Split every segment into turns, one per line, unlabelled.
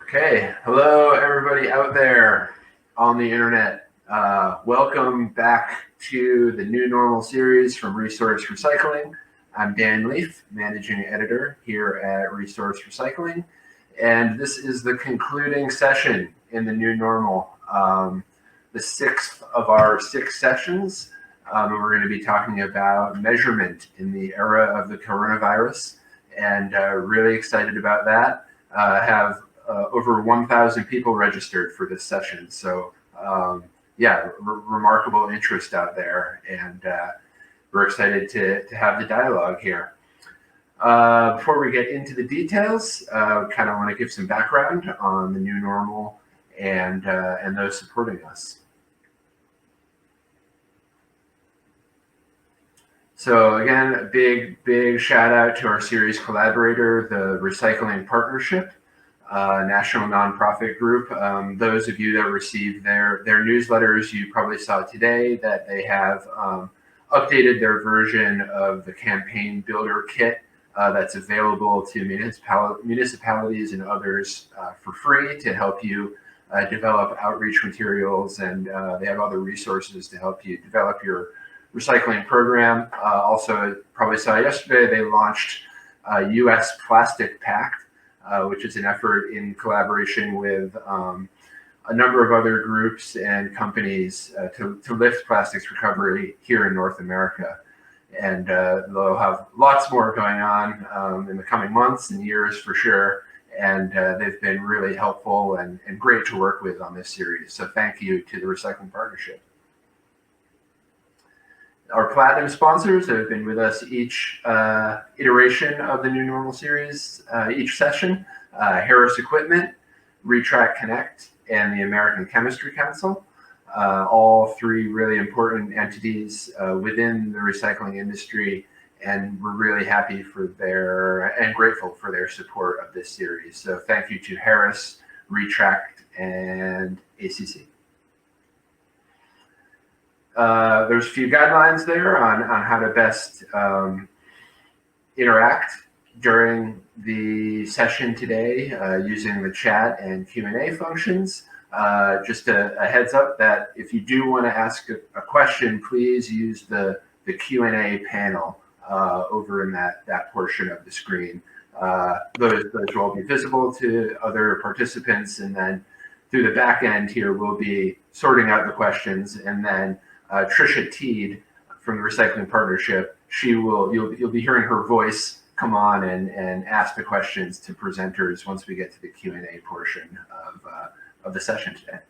Okay, hello everybody out there on the internet. Welcome back to the New Normal series from Resource Recycling. I'm Dan Leaf, Managing Editor here at Resource Recycling, and this is the concluding session in the New Normal, the sixth of our 6 sessions. We're going to be talking about measurement in the era of the coronavirus, and really excited about that. Have over 1,000 people registered for this session. So yeah, remarkable interest out there, and we're excited to have the dialogue here. Before we get into the details, kind of want to give some background on the new normal and those supporting us. So again, a big shout out to our series collaborator, the Recycling Partnership, national nonprofit group. Those of you that received their newsletters, you probably saw today that they have updated their version of the campaign builder kit that's available to municipalities and others for free to help you develop outreach materials, and they have other resources to help you develop your recycling program. Also, probably saw yesterday they launched US Plastic Pact, which is an effort in collaboration with a number of other groups and companies to lift plastics recovery here in North America. And they'll have lots more going on in the coming months and years for sure. And they've been really helpful and great to work with on this series. So thank you to the Recycling Partnership. Our platinum sponsors have been with us each iteration of the New Normal series, each session: Harris Equipment, Re-TRAC Connect, and the American Chemistry Council. All 3 really important entities within the recycling industry, and we're really happy for and grateful for their support of this series. So thank you to Harris, Re-TRAC, and ACC. There's a few guidelines there on how to best interact during the session today using the chat and Q&A functions. Just a heads up that if you do want to ask a question, please use the Q&A panel over in that portion of the screen. Those will be visible to other participants, and then through the back end here, we'll be sorting out the questions, and then Trisha Teed from the Recycling Partnership, you'll be hearing her voice come on and ask the questions to presenters once we get to the Q&A portion of the session today.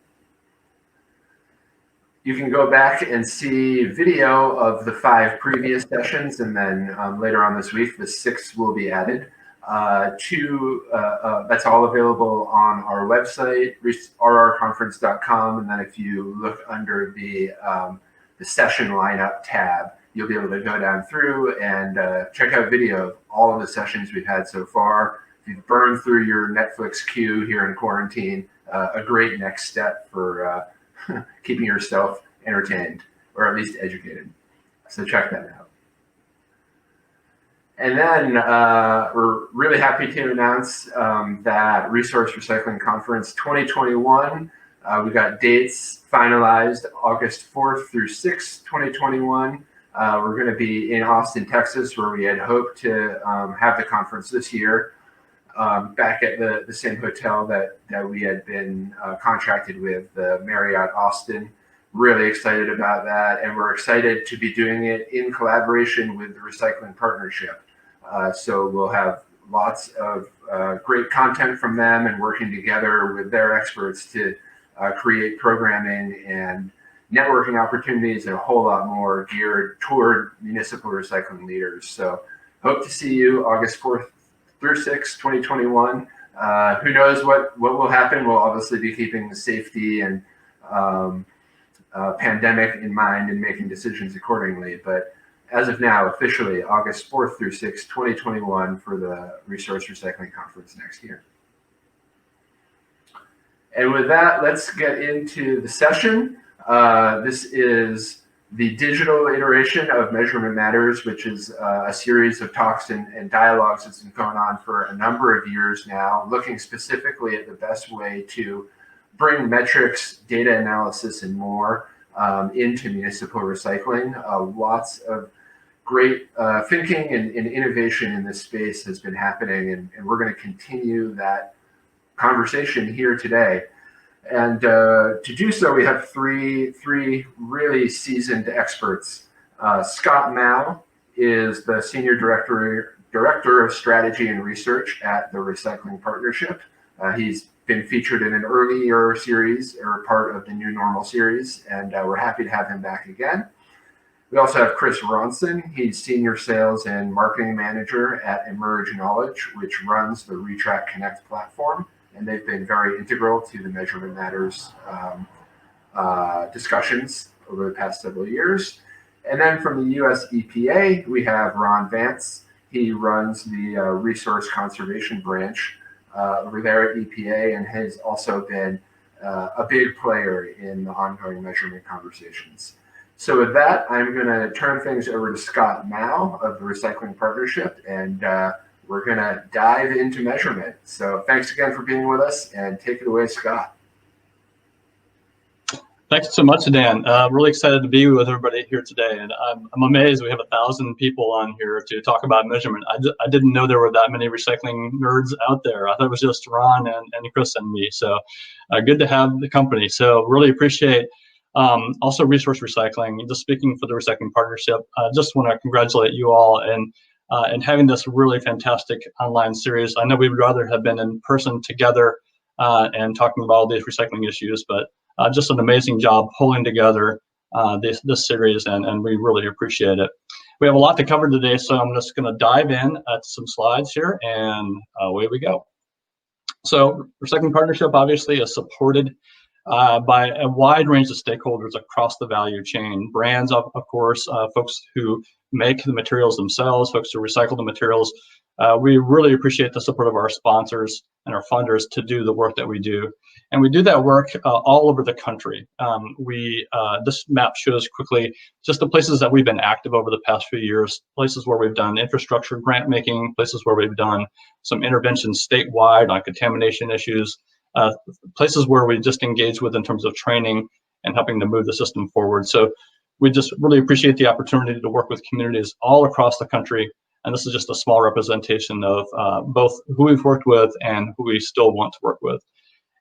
You can go back and see video of the 5 previous sessions, and then later on this week, the 6th will be added. That's all available on our website, rrconference.com, and then if you look under the session lineup tab, you'll be able to go down through and check out video of all of the sessions we've had so far. If you've burned through your Netflix queue here in quarantine, a great next step for keeping yourself entertained, or at least educated. So check that out. And then we're really happy to announce that Resource Recycling Conference 2021, we got dates finalized August 4th through 6th, 2021. We're going to be in Austin, Texas, where we had hoped to have the conference this year, back at the same hotel that we had been contracted with, the Marriott Austin. Really excited about that, and we're excited to be doing it in collaboration with the Recycling Partnership. So we'll have lots of great content from them, and working together with their experts to create programming and networking opportunities and a whole lot more geared toward municipal recycling leaders. So hope to see you August 4th through 6th, 2021. Who knows what will happen? We'll obviously be keeping the safety and pandemic in mind and making decisions accordingly. But as of now, officially August 4th through 6th, 2021 for the Resource Recycling Conference next year. And with that, let's get into the session. This is the digital iteration of Measurement Matters, which is a series of talks and dialogues that's been going on for a number of years now, looking specifically at the best way to bring metrics, data analysis, and more into municipal recycling. Lots of great thinking and innovation in this space has been happening, and we're going to continue that conversation here today. And to do so, we have three really seasoned experts. Scott Mouw is the Senior Director of Strategy and Research at the Recycling Partnership. He's been featured in an earlier series, or part of the New Normal series, and we're happy to have him back again. We also have Chris Ronson. He's Senior Sales and Marketing Manager at Emerge Knowledge, which runs the Re-TRAC Connect platform, and they've been very integral to the Measurement Matters discussions over the past several years. And then from the US EPA, we have Vance. He runs the Resource Conservation Branch over there at EPA, and has also been a big player in the ongoing measurement conversations. So with that, I'm going to turn things over to Scott Mouw of the Recycling Partnership, and we're going to dive into measurement. So thanks again for being with us, and take it away, Scott.
Thanks so much, Dan. Really excited to be with everybody here today, and I'm amazed we have 1,000 people on here to talk about measurement. I didn't know there were that many recycling nerds out there. I thought it was just Ron and Chris and me. So good to have the company. So really appreciate also resource recycling. Just speaking for the Recycling Partnership, just want to congratulate you all and having this really fantastic online series. I know we would rather have been in person together and talking about all these recycling issues, but just an amazing job pulling together this series, and we really appreciate it. We have a lot to cover today, so I'm just going to dive in at some slides here, and away we go. So Recycling Partnership obviously is supported by a wide range of stakeholders across the value chain. Brands, of course, folks who make the materials themselves, folks who recycle the materials. We really appreciate the support of our sponsors and our funders to do the work that we do. And we do that work all over the country. This map shows quickly just the places that we've been active over the past few years, places where we've done infrastructure grant making, places where we've done some interventions statewide on contamination issues, places where we just engage with in terms of training and helping to move the system forward. So we just really appreciate the opportunity to work with communities all across the country. And this is just a small representation of both who we've worked with and who we still want to work with.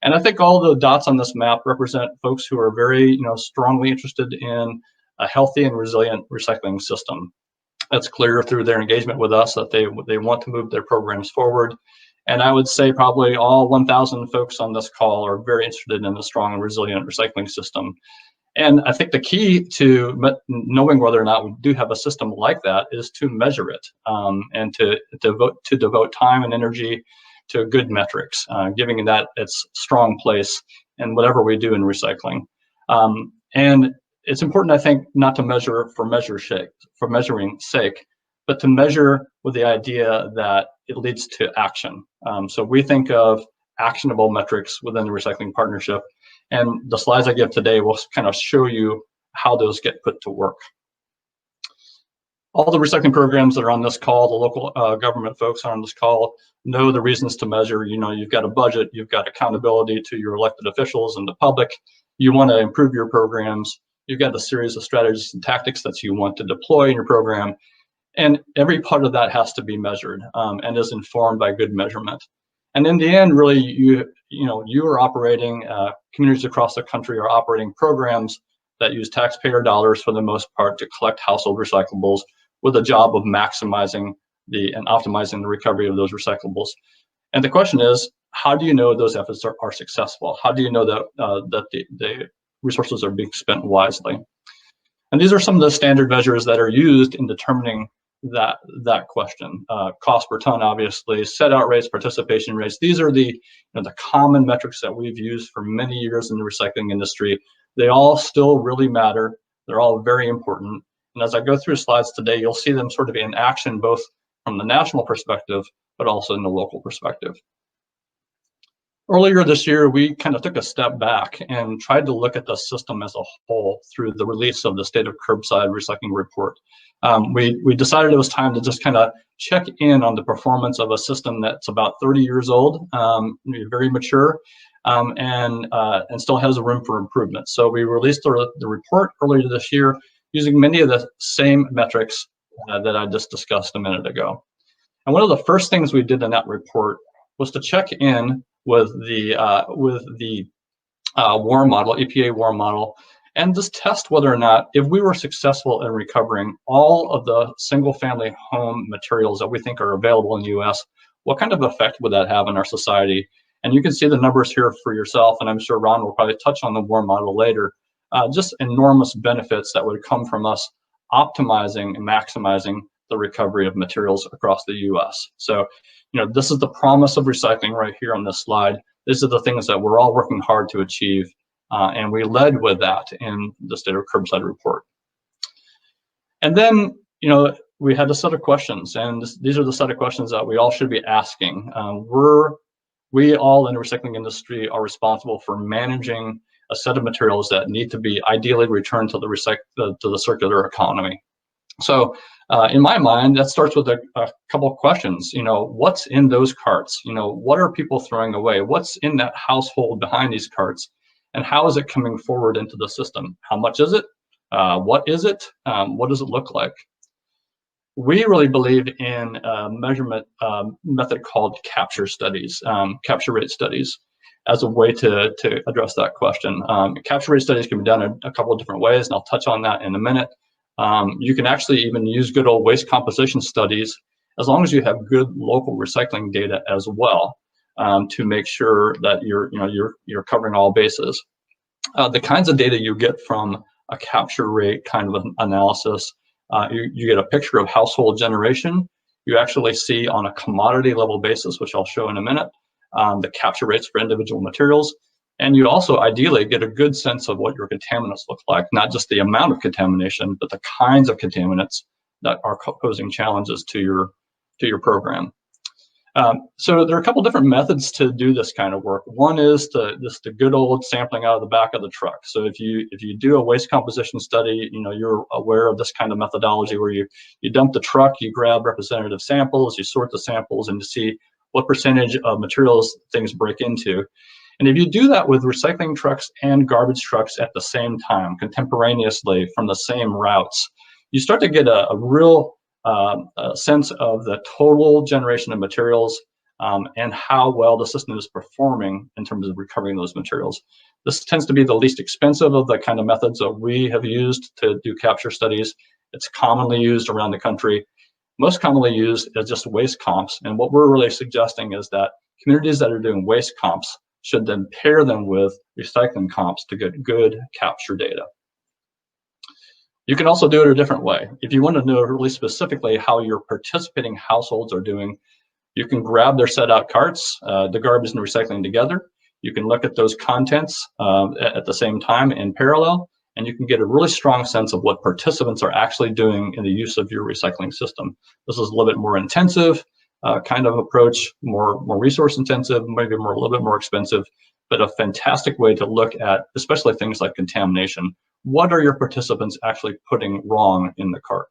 And I think all the dots on this map represent folks who are very, strongly interested in a healthy and resilient recycling system. That's clear through their engagement with us that they want to move their programs forward. And I would say probably all 1,000 folks on this call are very interested in a strong and resilient recycling system. And I think the key to knowing whether or not we do have a system like that is to measure it and to devote time and energy to good metrics, giving that its strong place in whatever we do in recycling. And it's important, I think, not to measure for measuring sake, but to measure with the idea that it leads to action. So we think of actionable metrics within the Recycling Partnership, and the slides I give today will kind of show you how those get put to work. All the recycling programs that are on this call, the local government folks on this call, know the reasons to measure. You've got a budget, you've got accountability to your elected officials and the public. You want to improve your programs. You've got a series of strategies and tactics that you want to deploy in your program. And every part of that has to be measured and is informed by good measurement. And in the end, really, you are operating, communities across the country are operating programs that use taxpayer dollars for the most part to collect household recyclables, with a job of maximizing and optimizing the recovery of those recyclables. And the question is, how do you know those efforts are successful? How do you know that the resources are being spent wisely? And these are some of the standard measures that are used in determining that question. Cost per ton, obviously, set out rates, participation rates. These are the common metrics that we've used for many years in the recycling industry. They all still really matter. They're all very important. And as I go through slides today, you'll see them sort of in action, both from the national perspective, but also in the local perspective. Earlier this year, we kind of took a step back and tried to look at the system as a whole through the release of the State of Curbside Recycling Report. We decided it was time to just kind of check in on the performance of a system that's about 30 years old, very mature, and still has room for improvement. So we released the report earlier this year using many of the same metrics that I just discussed a minute ago. And one of the first things we did in that report was to check in with the WAR model, EPA WAR model, and just test whether or not, if we were successful in recovering all of the single-family home materials that we think are available in the U.S., what kind of effect would that have on our society? And you can see the numbers here for yourself, and I'm sure Ron will probably touch on the WAR model later. Just enormous benefits that would come from us optimizing and maximizing the recovery of materials across the U.S. So, this is the promise of recycling right here on this slide. These are the things that we're all working hard to achieve, and we led with that in the State of Curbside report. And then, we had a set of questions, and these are the set of questions that we all should be asking. We all in the recycling industry are responsible for managing a set of materials that need to be ideally returned to the circular economy. So in my mind, that starts with a couple of questions. What's in those carts? What are people throwing away? What's in that household behind these carts? And how is it coming forward into the system? How much is it? What is it? What does it look like? We really believe in a measurement method called capture studies, capture rate studies, as a way to address that question. Capture rate studies can be done in a couple of different ways, and I'll touch on that in a minute. You can actually even use good old waste composition studies, as long as you have good local recycling data as well, to make sure that you're covering all bases. The kinds of data you get from a capture rate kind of an analysis, you get a picture of household generation. You actually see on a commodity level basis, which I'll show in a minute, the capture rates for individual materials. And you also ideally get a good sense of what your contaminants look like, not just the amount of contamination, but the kinds of contaminants that are posing challenges to your program. So there are a couple different methods to do this kind of work. One is the good old sampling out of the back of the truck. So if you do a waste composition study, you're aware of this kind of methodology where you dump the truck, you grab representative samples, you sort the samples, and you see what percentage of materials things break into. And if you do that with recycling trucks and garbage trucks at the same time, contemporaneously from the same routes, you start to get a real sense of the total generation of materials and how well the system is performing in terms of recovering those materials. This tends to be the least expensive of the kind of methods that we have used to do capture studies. It's commonly used around the country. Most commonly used is just waste comps. And what we're really suggesting is that communities that are doing waste comps should then pair them with recycling comps to get good capture data. You can also do it a different way. If you want to know really specifically how your participating households are doing, you can grab their set out carts, the garbage and recycling together. You can look at those contents at the same time in parallel, and you can get a really strong sense of what participants are actually doing in the use of your recycling system. This is a little bit more intensive kind of approach, more resource intensive, maybe a little bit more expensive, but a fantastic way to look at, especially things like contamination. What are your participants actually putting wrong in the cart?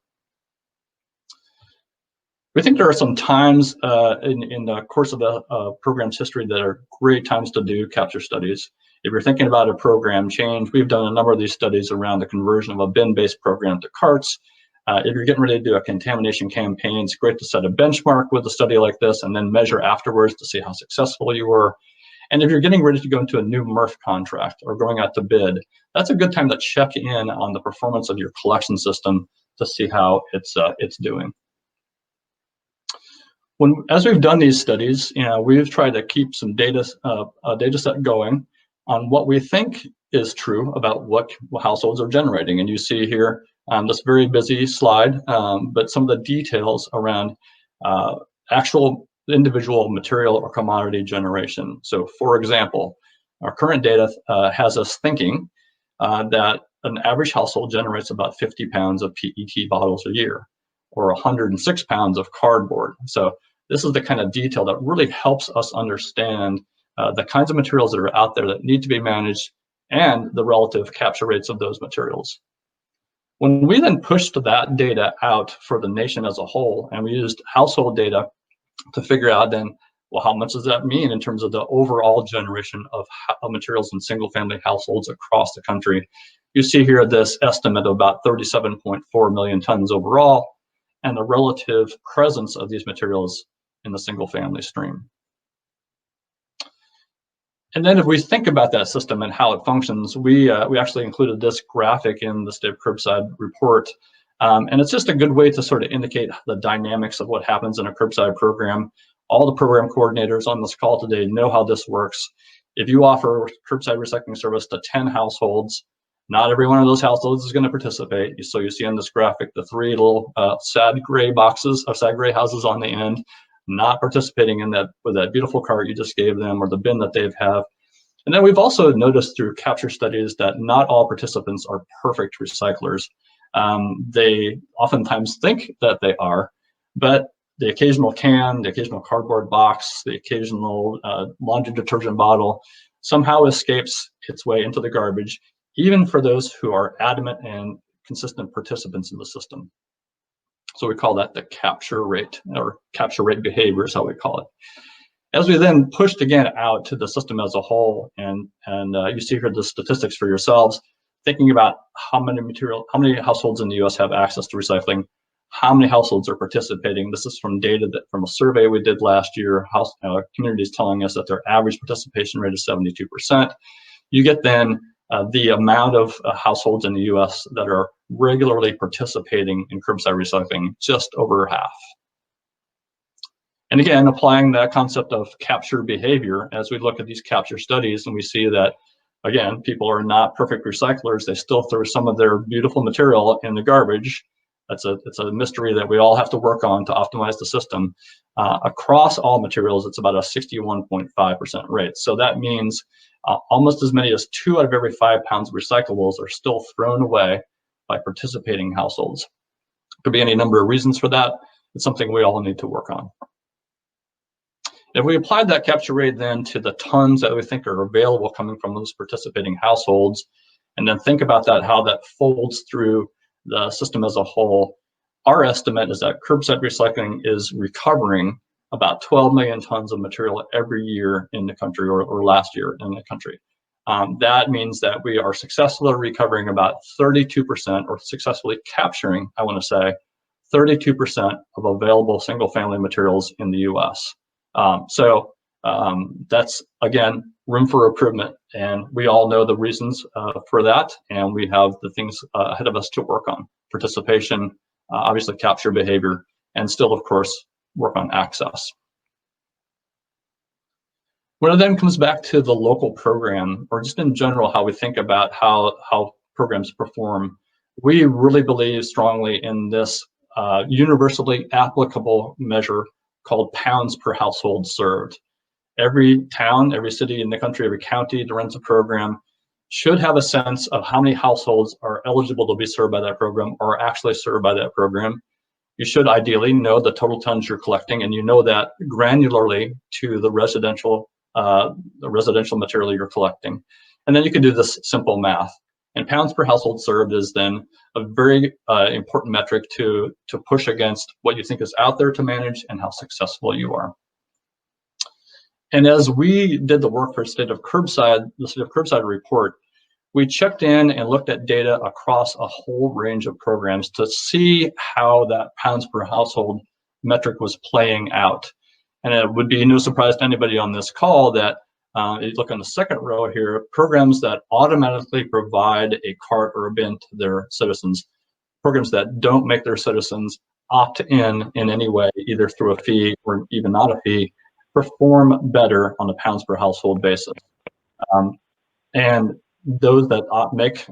We think there are some times in the course of the program's history that are great times to do capture studies. If you're thinking about a program change, we've done a number of these studies around the conversion of a bin-based program to carts. If you're getting ready to do a contamination campaign, it's great to set a benchmark with a study like this and then measure afterwards to see how successful you were. And if you're getting ready to go into a new MRF contract or going out to bid, that's a good time to check in on the performance of your collection system to see how it's doing. As we've done these studies, we've tried to keep some data set going on what we think is true about what households are generating. And you see here on this very busy slide, but some of the details around actual individual material or commodity generation. So for example, our current data has us thinking that an average household generates about 50 pounds of PET bottles a year, or 106 pounds of cardboard. So this is the kind of detail that really helps us understand the kinds of materials that are out there that need to be managed, and the relative capture rates of those materials. When we then pushed that data out for the nation as a whole, and we used household data to figure out then, well, how much does that mean in terms of the overall generation of materials in single-family households across the country? You see here this estimate of about 37.4 million tons overall, and the relative presence of these materials in the single-family stream. And then if we think about that system and how it functions, we actually included this graphic in the State of Curbside report. And it's just a good way to sort of indicate the dynamics of what happens in a curbside program. All the program coordinators on this call today know how this works. If you offer curbside recycling service to 10 households, not every one of those households is going to participate. So you see on this graphic the three little sad gray boxes of sad gray houses on the end, not participating in that with that beautiful cart you just gave them or the bin that they have. And then we've also noticed through capture studies that not all participants are perfect recyclers. They oftentimes think that they are, but the occasional can, the occasional cardboard box, the occasional laundry detergent bottle somehow escapes its way into the garbage, even for those who are adamant and consistent participants in the system. So we call that the capture rate, or capture rate behavior is how we call it. As we then pushed again out to the system as a whole, and you see here the statistics for yourselves, thinking about how many households in the U.S. have access to recycling, how many households are participating. This is from data from a survey we did last year. Communities telling us that their average participation rate is 72%. You get then the amount of households in the U.S. that are regularly participating in curbside recycling, just over half. And again, applying that concept of capture behavior as we look at these capture studies, and we see that, again, people are not perfect recyclers. They still throw some of their beautiful material in the garbage. It's a mystery that we all have to work on to optimize the system. Across all materials, it's about a 61.5% rate. So that means almost as many as 2 out of every 5 pounds of recyclables are still thrown away by participating households. Could be any number of reasons for that. It's something we all need to work on. If we applied that capture rate then to the tons that we think are available coming from those participating households, and then think about that, how that folds through the system as a whole, our estimate is that curbside recycling is recovering about 12 million tons of material every year in the country, or last year in the country. That means that we are successfully recovering about 32%, or successfully capturing, I want to say, 32% of available single-family materials in the U.S. So that's, again, room for improvement, and we all know the reasons for that, and we have the things ahead of us to work on: participation, obviously capture behavior, and still, of course, work on access. When it then comes back to the local program, or just in general how we think about how programs perform, we really believe strongly in this universally applicable measure called pounds per household served. Every town, every city in the country, every county that runs a program should have a sense of how many households are eligible to be served by that program or are actually served by that program. You should ideally know the total tons you're collecting, and you know that granularly to the residential material you're collecting. And then you can do this simple math. And pounds per household served is then a very important metric to push against what you think is out there to manage and how successful you are. And as we did the work for the State of Curbside report, we checked in and looked at data across a whole range of programs to see how that pounds per household metric was playing out. And it would be no surprise to anybody on this call that you look on the second row here, programs that automatically provide a cart or a bin to their citizens, programs that don't make their citizens opt in any way, either through a fee or even not a fee, perform better on a pounds per household basis. And those that make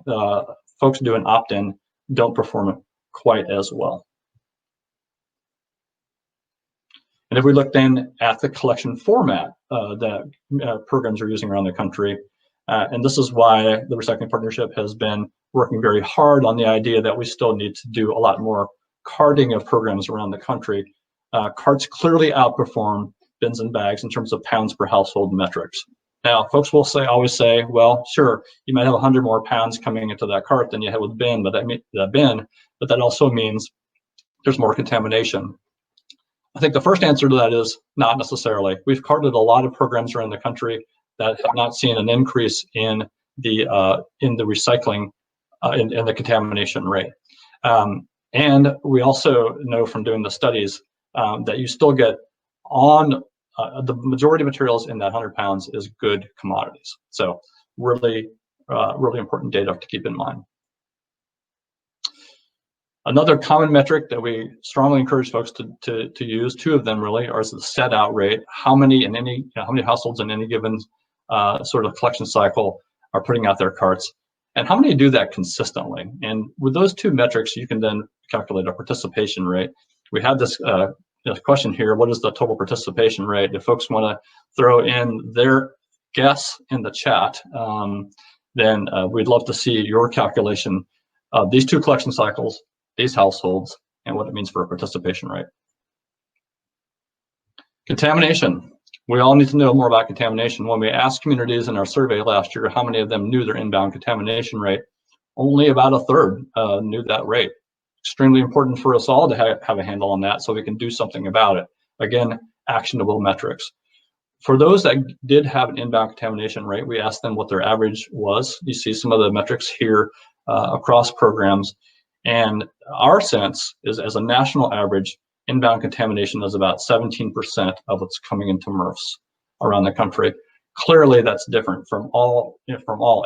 folks do an opt-in don't perform quite as well. And if we look then at the collection format that programs are using around the country, and this is why the Recycling Partnership has been working very hard on the idea that we still need to do a lot more carting of programs around the country. Carts clearly outperform bins and bags in terms of pounds per household metrics. Now, folks will always say, well, sure, you might have 100 more pounds coming into that cart than you had with bin, but that also means there's more contamination. I think the first answer to that is not necessarily. We've carted a lot of programs around the country that have not seen an increase in the recycling in the contamination rate. And we also know from doing the studies that you still get on the majority of materials in that 100 pounds is good commodities. So really, really important data to keep in mind. Another common metric that we strongly encourage folks to use, two of them really, are the set out rate. How many households in any given sort of collection cycle are putting out their carts, and how many do that consistently. And with those two metrics, you can then calculate a participation rate. We have this question here: what is the total participation rate? If folks want to throw in their guess in the chat, then we'd love to see your calculation of these two collection cycles, these households, and what it means for a participation rate. Contamination. We all need to know more about contamination. When we asked communities in our survey last year how many of them knew their inbound contamination rate, only about a third knew that rate. Extremely important for us all to have a handle on that so we can do something about it. Again, actionable metrics. For those that did have an inbound contamination rate, we asked them what their average was. You see some of the metrics here across programs. And our sense is, as a national average, inbound contamination is about 17% of what's coming into MRFs around the country. Clearly, that's different from all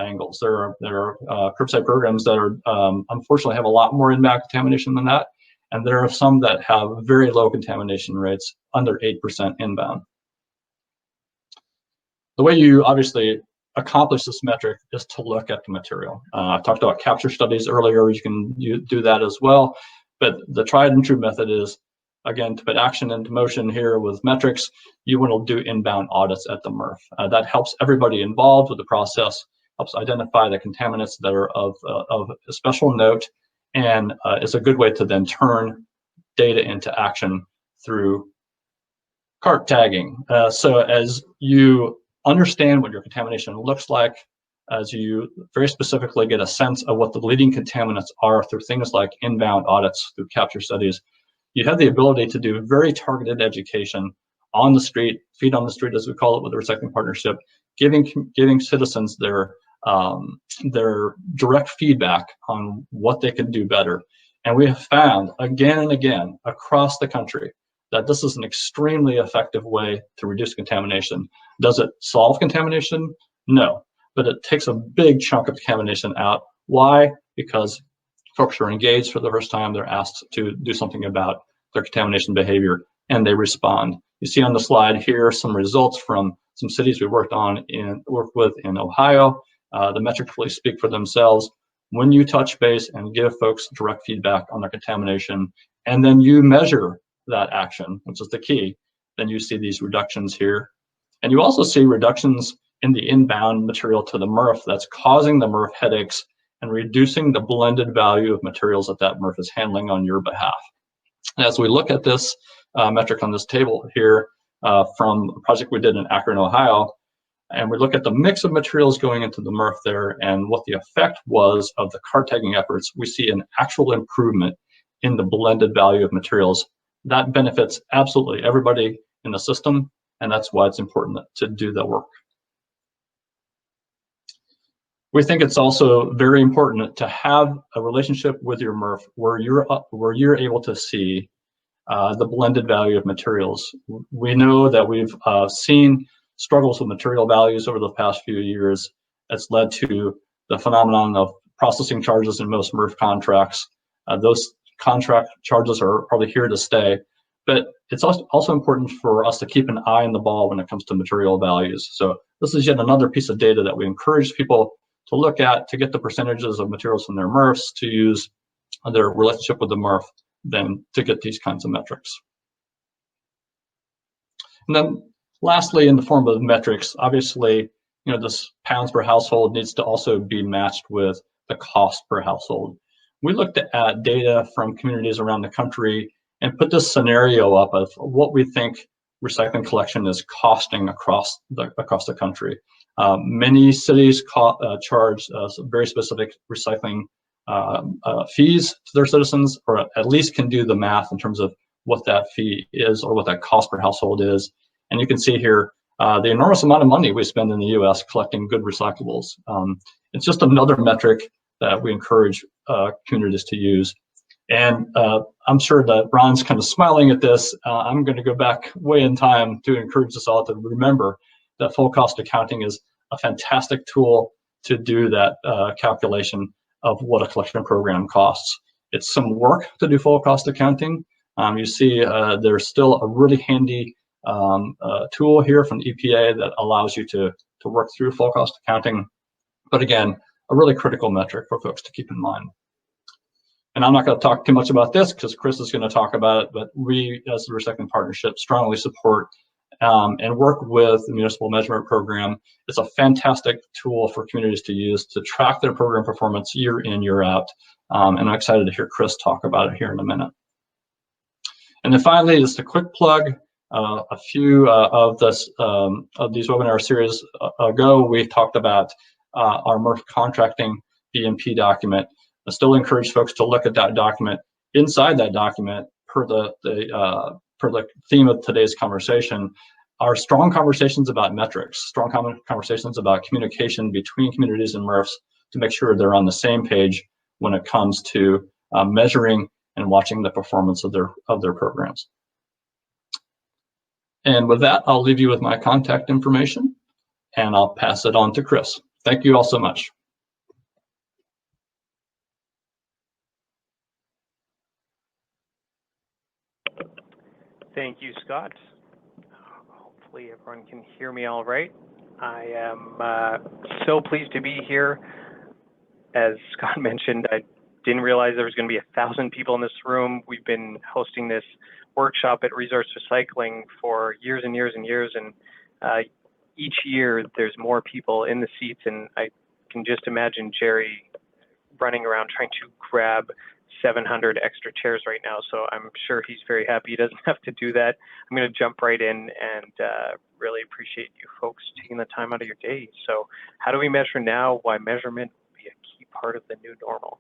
angles. There are curbside programs that are unfortunately have a lot more inbound contamination than that, and there are some that have very low contamination rates, under 8% inbound. The way you obviously accomplish this metric is to look at the material. I talked about capture studies earlier. You can do that as well, but the tried and true method is, again, to put action into motion here with metrics, you want to do inbound audits at the MRF. That helps everybody involved with the process, helps identify the contaminants that are of a special note, and is a good way to then turn data into action through cart tagging. So as you understand what your contamination looks like, as you very specifically get a sense of what the leading contaminants are through things like inbound audits, through capture studies, you have the ability to do very targeted education on the street, feet on the street, as we call it with the Recycling Partnership, giving citizens their direct feedback on what they can do better. And we have found again and again across the country that this is an extremely effective way to reduce contamination. Does it solve contamination? No, but it takes a big chunk of contamination out. Why? Because folks are engaged for the first time. They're asked to do something about their contamination behavior, and they respond. You see on the slide here some results from some cities we worked with in Ohio. The metrics really speak for themselves. When you touch base and give folks direct feedback on their contamination, and then you measure that action, which is the key, then you see these reductions here. And you also see reductions in the inbound material to the MRF that's causing the MRF headaches and reducing the blended value of materials that MRF is handling on your behalf. And as we look at this metric on this table here from a project we did in Akron, Ohio, and we look at the mix of materials going into the MRF there and what the effect was of the cart tagging efforts, we see an actual improvement in the blended value of materials. That benefits absolutely everybody in the system, and that's why it's important to do the work. We think it's also very important to have a relationship with your MRF where you're able to see the blended value of materials. We know that we've seen struggles with material values over the past few years. That's led to the phenomenon of processing charges in most MRF contracts. Those contract charges are probably here to stay, but it's also important for us to keep an eye on the ball when it comes to material values. So this is yet another piece of data that we encourage people to look at to get the percentages of materials from their MRFs, to use their relationship with the MRF, then to get these kinds of metrics. And then lastly, in the form of metrics, obviously, this pounds per household needs to also be matched with the cost per household. We looked at data from communities around the country and put this scenario up of what we think recycling collection is costing across the country. Many cities charge some very specific recycling fees to their citizens, or at least can do the math in terms of what that fee is or what that cost per household is. And you can see here the enormous amount of money we spend in the US collecting good recyclables. It's just another metric that we encourage communities to use. And I'm sure that Ron's kind of smiling at this. I'm going to go back way in time to encourage us all to remember that full cost accounting is a fantastic tool to do that calculation of what a collection program costs. It's some work to do full cost accounting. You see there's still a really handy tool here from the EPA that allows you to work through full cost accounting. But again, a really critical metric for folks to keep in mind. And I'm not going to talk too much about this because Chris is going to talk about it, but we, as the Recycling Partnership, strongly support and work with the Municipal Measurement Program. It's a fantastic tool for communities to use to track their program performance year in, year out. And I'm excited to hear Chris talk about it here in a minute. And then finally, just a quick plug. A few of these webinar series ago, we talked about our MRF contracting BMP document. I still encourage folks to look at that document. Inside that document, per the theme of today's conversation, are strong conversations about metrics, strong conversations about communication between communities and MRFs to make sure they're on the same page when it comes to measuring and watching the performance of their programs. And with that, I'll leave you with my contact information, and I'll pass it on to Chris. Thank you all so much.
Thank you, Scott. Hopefully everyone can hear me all right. I am so pleased to be here. As Scott mentioned, I didn't realize there was going to be 1,000 people in this room. We've been hosting this workshop at Resource Recycling for years and years and years, and each year there's more people in the seats, and I can just imagine Jerry running around trying to grab 700 extra chairs right now, so I'm sure he's very happy he doesn't have to do that. I'm going to jump right in and really appreciate you folks taking the time out of your day. So how do we measure now? Why measurement will be a key part of the new normal?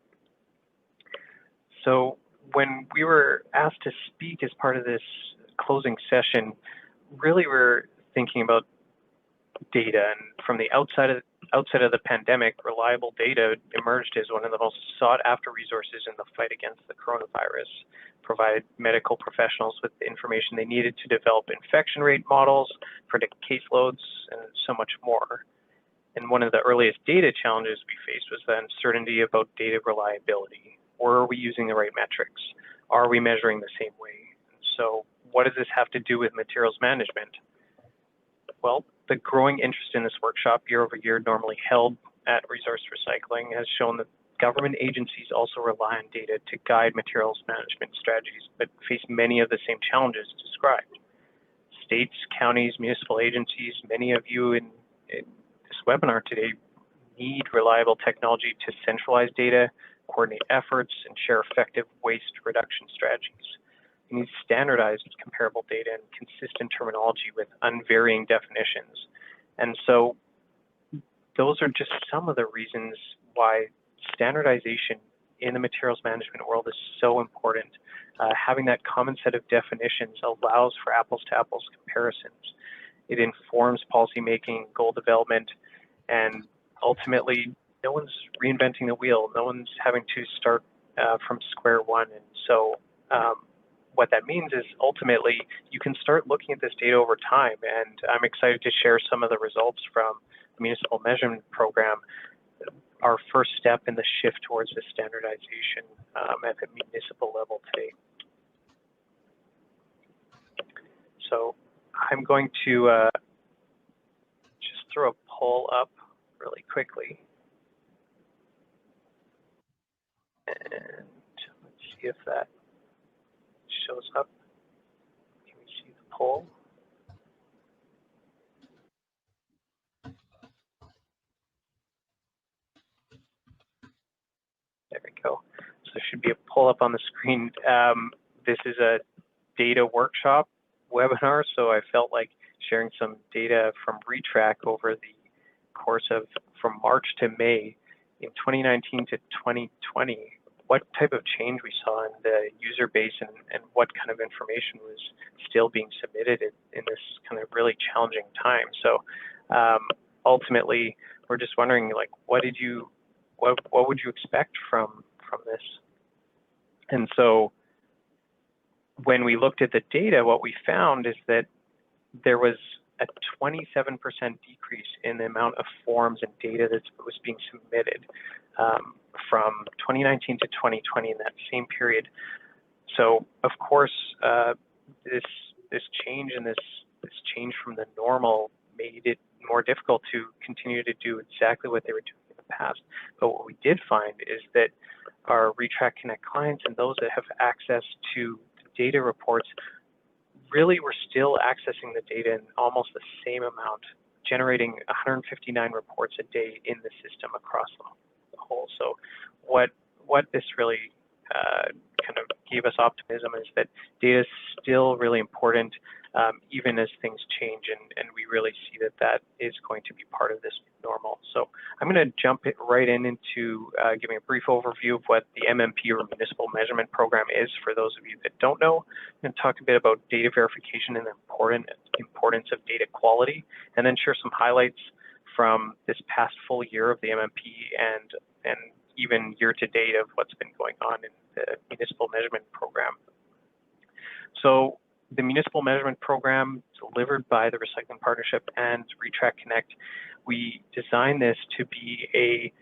So when we were asked to speak as part of this closing session, really we're thinking about data, and from the outset of the pandemic, reliable data emerged as one of the most sought after resources in the fight against the coronavirus, provided medical professionals with the information they needed to develop infection rate models, predict caseloads, and so much more. And one of the earliest data challenges we faced was the uncertainty about data reliability. Were we using the right metrics? Are we measuring the same way? So what does this have to do with materials management? Well, the growing interest in this workshop year over year, normally held at Resource Recycling, has shown that government agencies also rely on data to guide materials management strategies, but face many of the same challenges described. States, counties, municipal agencies, many of you in this webinar today need reliable technology to centralize data, coordinate efforts, and share effective waste reduction strategies. You need standardized comparable data and consistent terminology with unvarying definitions. And so those are just some of the reasons why standardization in the materials management world is so important. Having that common set of definitions allows for apples to apples comparisons. It informs policymaking, goal development, and ultimately no one's reinventing the wheel. No one's having to start from square one. And so what that means is ultimately you can start looking at this data over time, and I'm excited to share some of the results from the Municipal Measurement Program, our first step in the shift towards the standardization at the municipal level today. So I'm going to just throw a poll up really quickly. And let's see if that shows up. Can we see the poll? There we go. So there should be a poll up on the screen. This is a data workshop webinar, so I felt like sharing some data from Re-TRAC over the course of from March to May in 2019 to 2020, what type of change we saw in the user base and what kind of information was still being submitted in this kind of really challenging time. So ultimately, we're just wondering, like, what would you expect from this? And so when we looked at the data, what we found is that there was a 27% decrease in the amount of forms and data that was being submitted from 2019 to 2020 in that same period. So of course, this change and this change from the normal made it more difficult to continue to do exactly what they were doing in the past. But what we did find is that our Re-TRAC Connect clients and those that have access to the data reports really were still accessing the data in almost the same amount, generating 159 reports a day in the system across the whole. So what this really kind of gave us optimism is that data is still really important, even as things change, and we really see that that is going to be part of this normal. So I'm going to jump right into giving a brief overview of what the MMP or Municipal Measurement Program is for those of you that don't know. I'm going to talk a bit about data verification and the importance of data quality, and then share some highlights from this past full year of the MMP and even year to date of what's been going on in the Municipal Measurement Program. So the Municipal Measurement Program, delivered by the Recycling Partnership and Re-TRAC Connect, we designed this to be a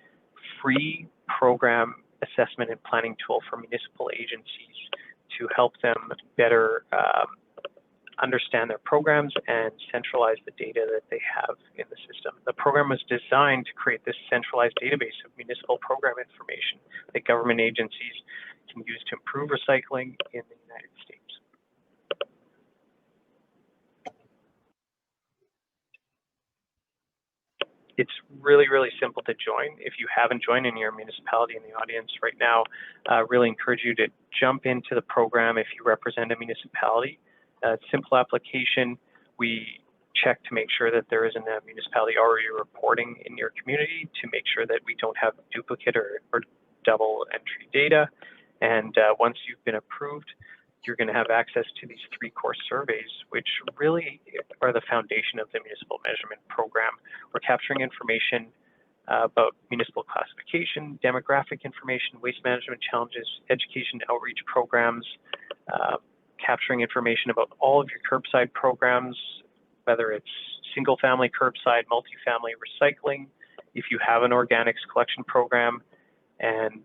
free program assessment and planning tool for municipal agencies to help them better understand their programs and centralize the data that they have in the system. The program was designed to create this centralized database of municipal program information that government agencies can use to improve recycling in the United States. It's really, really simple to join. If you haven't joined in your municipality in the audience right now, really encourage you to jump into the program if you represent a municipality. Simple application. We check to make sure that there isn't a municipality already reporting in your community to make sure that we don't have duplicate or double entry data. And once you've been approved, you're going to have access to these 3 core surveys, which really are the foundation of the Municipal Measurement Program. We're capturing information about municipal classification, demographic information, waste management challenges, education outreach programs, capturing information about all of your curbside programs, whether it's single-family curbside, multifamily recycling, if you have an organics collection program, and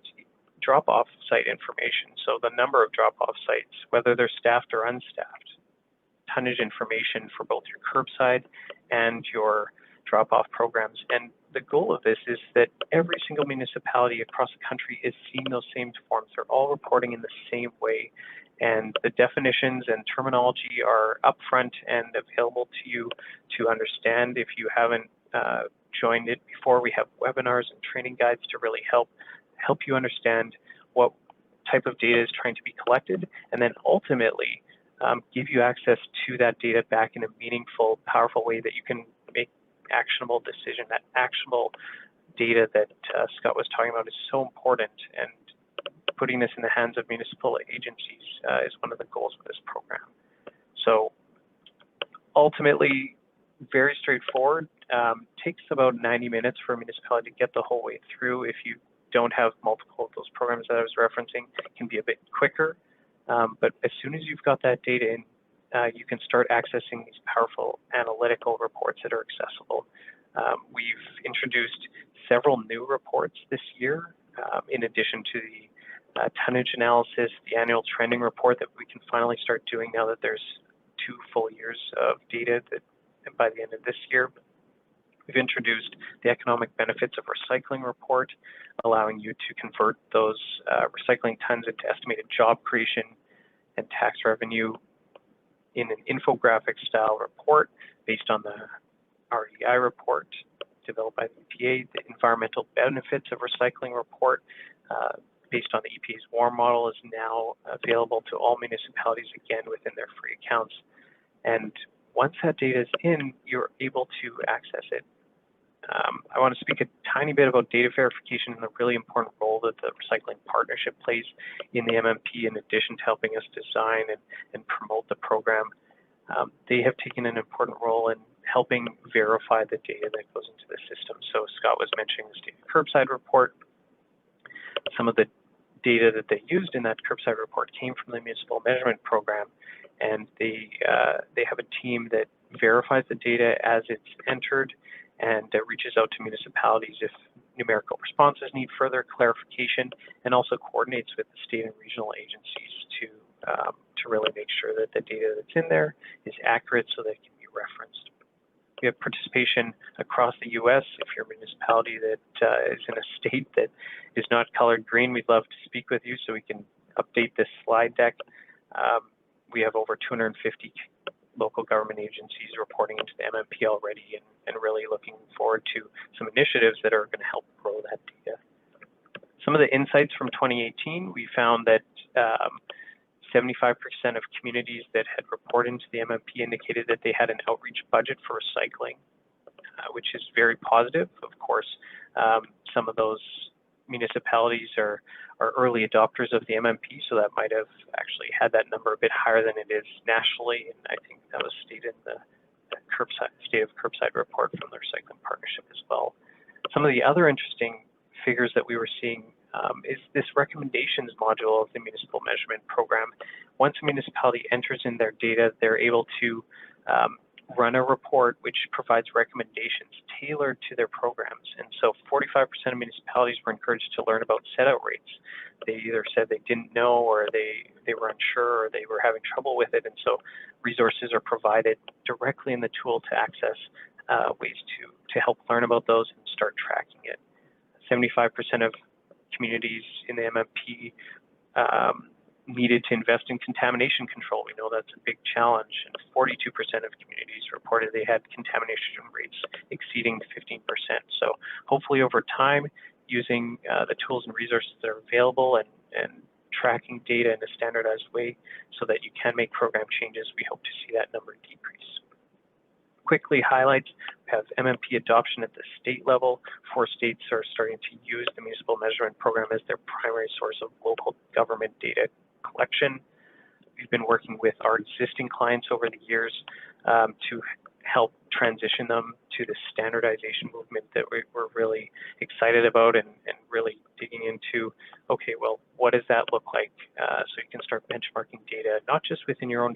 drop-off site information. So the number of drop-off sites, whether they're staffed or unstaffed, tonnage information for both your curbside and your drop-off programs. And the goal of this is that every single municipality across the country is seeing those same forms. They're all reporting in the same way. And the definitions and terminology are upfront and available to you to understand. If you haven't joined it before, we have webinars and training guides to really help you understand what type of data is trying to be collected, and then ultimately give you access to that data back in a meaningful, powerful way that you can make actionable decision. That actionable data that Scott was talking about is so important, and putting this in the hands of municipal agencies is one of the goals of this program. So ultimately, very straightforward. Takes about 90 minutes for a municipality to get the whole way through. If you don't have multiple of those programs that I was referencing, it can be a bit quicker. But as soon as you've got that data in, you can start accessing these powerful analytical reports that are accessible. We've introduced several new reports this year, in addition to the tonnage analysis, the annual trending report that we can finally start doing now that there's 2 full years of data that by the end of this year. We've introduced the economic benefits of recycling report, allowing you to convert those recycling tons into estimated job creation and tax revenue in an infographic style report based on the REI report developed by the EPA, the environmental benefits of recycling report based on the EPA's WARM model is now available to all municipalities again within their free accounts. And once that data is in, you're able to access it. I want to speak a tiny bit about data verification and the really important role that the Recycling Partnership plays in the MMP, in addition to helping us design and promote the program. They have taken an important role in helping verify the data that goes into the system. So Scott was mentioning the State Curbside report. Some of the data that they used in that Curbside report came from the Municipal Measurement Program, and they have a team that verifies the data as it's entered and reaches out to municipalities if numerical responses need further clarification, and also coordinates with the state and regional agencies to really make sure that the data that's in there is accurate so that it can be referenced. We have participation across the U.S. If you're a municipality that is in a state that is not colored green, we'd love to speak with you so we can update this slide deck. We have over 250 local government agencies reporting into the MMP already, and really looking forward to some initiatives that are going to help grow that data. Some of the insights from 2018, we found that 75% of communities that had reported into the MMP indicated that they had an outreach budget for recycling, which is very positive. Of course, some of those municipalities are early adopters of the MMP, so that might have actually had that number a bit higher than it is nationally, and I think that was stated in the State of Curbside report from the Recycling Partnership as well. Some of the other interesting figures that we were seeing is this recommendations module of the Municipal Measurement Program. Once a municipality enters in their data, they're able to run a report which provides recommendations tailored to their programs. And so 45% of municipalities were encouraged to learn about set-out rates. They either said they didn't know, or they were unsure, or they were having trouble with it. And so resources are provided directly in the tool to access ways to help learn about those and start tracking it. 75% of communities in the MMP needed to invest in contamination control. We know that's a big challenge, and 42% of communities reported they had contamination rates exceeding 15%. So hopefully over time, using the tools and resources that are available and tracking data in a standardized way so that you can make program changes, we hope to see that number decrease. Quickly highlights, we have MMP adoption at the state level. 4 states are starting to use the Municipal Measurement Program as their primary source of local government data collection. We've been working with our existing clients over the years to help transition them to the standardization movement that we're really excited about, and really digging into, okay, well, what does that look like? So you can start benchmarking data, not just within your own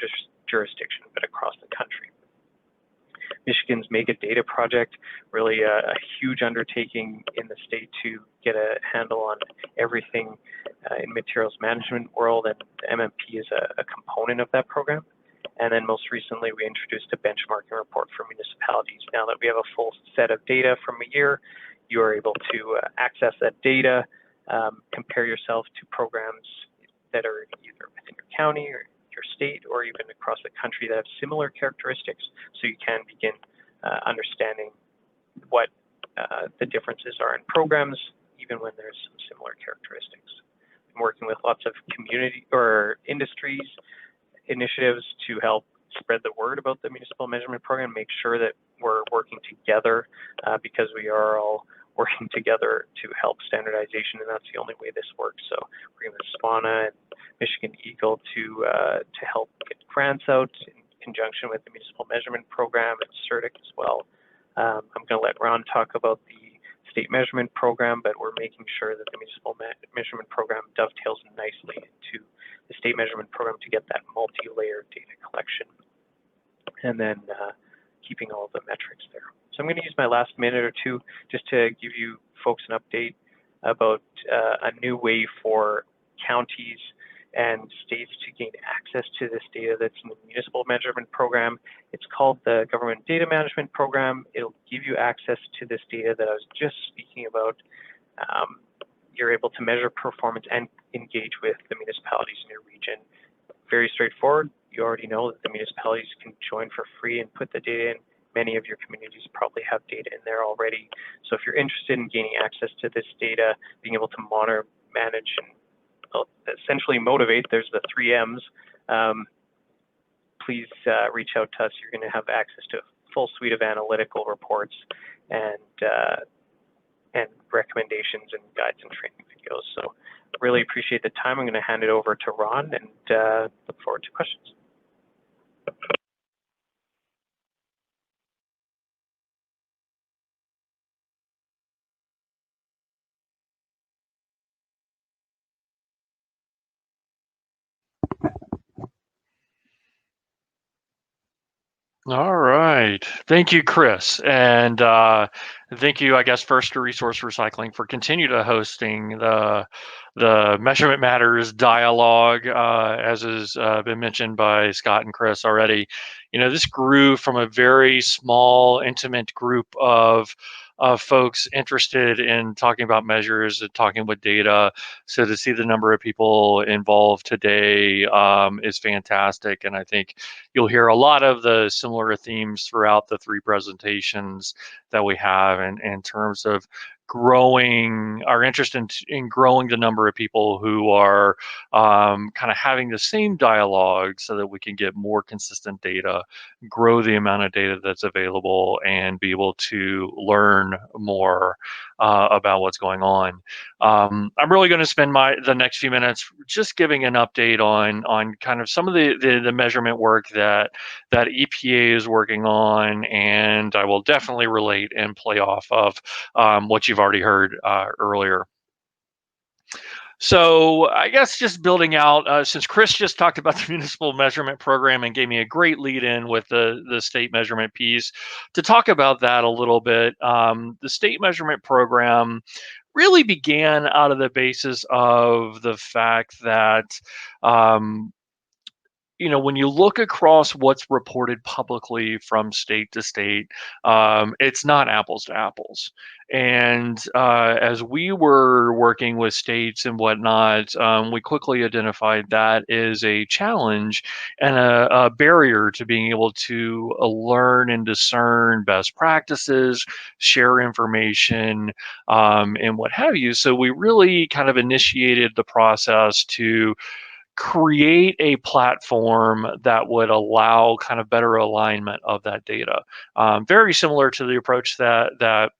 jurisdiction, but across the country. Michigan's Make a Data project, really a huge undertaking in the state to get a handle on everything in materials management world, and the MMP is a component of that program. And then most recently, we introduced a benchmarking report for municipalities. Now that we have a full set of data from a year, you are able to access that data, compare yourself to programs that are either within your county or your state, or even across the country that have similar characteristics, so you can begin understanding what the differences are in programs, even when there's some similar characteristics. I'm working with lots of community or industries initiatives to help spread the word about the Municipal Measurement Program, make sure that we're working together because we are all working together to help standardization, and that's the only way this works. So we're working with SPANA and Michigan Eagle to help get grants out in conjunction with the Municipal Measurement Program, and CERTIC as well. I'm going to let Ron talk about the State Measurement Program, but we're making sure that the Municipal Measurement Program dovetails nicely into the State Measurement Program to get that multi-layered data collection, and then keeping all the metrics there. So I'm going to use my last minute or two just to give you folks an update about a new way for counties and states to gain access to this data that's in the Municipal Measurement Program. It's called the Government Data Management Program. It'll give you access to this data that I was just speaking about. You're able to measure performance and engage with the municipalities in your region. Very straightforward. You already know that the municipalities can join for free and put the data in. Many of your communities probably have data in there already. So if you're interested in gaining access to this data, being able to monitor, manage, and essentially motivate, there's the 3 M's, please reach out to us. You're going to have access to a full suite of analytical reports and recommendations and guides and training videos. So really appreciate the time. I'm going to hand it over to Ron and look forward to questions.
All right. Thank you, Chris. And thank you, I guess, first to Resource Recycling for continue to hosting the Measurement Matters dialogue, as has been mentioned by Scott and Chris already. You know, this grew from a very small, intimate group of folks interested in talking about measures and talking with data. So to see the number of people involved today is fantastic. And I think you'll hear a lot of the similar themes throughout the three presentations that we have in terms of growing our interest in growing the number of people who are kind of having the same dialogue so that we can get more consistent data, grow the amount of data that's available, and be able to learn more about what's going on. I'm really going to spend the next few minutes just giving an update on kind of some of the measurement work that EPA is working on, and I will definitely relate and play off of what you've already heard earlier. So I guess just building out, since Chris just talked about the municipal measurement program and gave me a great lead in with the state measurement piece, to talk about that a little bit, the state measurement program really began out of the basis of the fact that you know, when you look across what's reported publicly from state to state, it's not apples to apples. And as we were working with states and whatnot, we quickly identified that is a challenge and a barrier to being able to learn and discern best practices, share information, and what have you. So we really kind of initiated the process to create a platform that would allow kind of better alignment of that data. Very similar to the approach that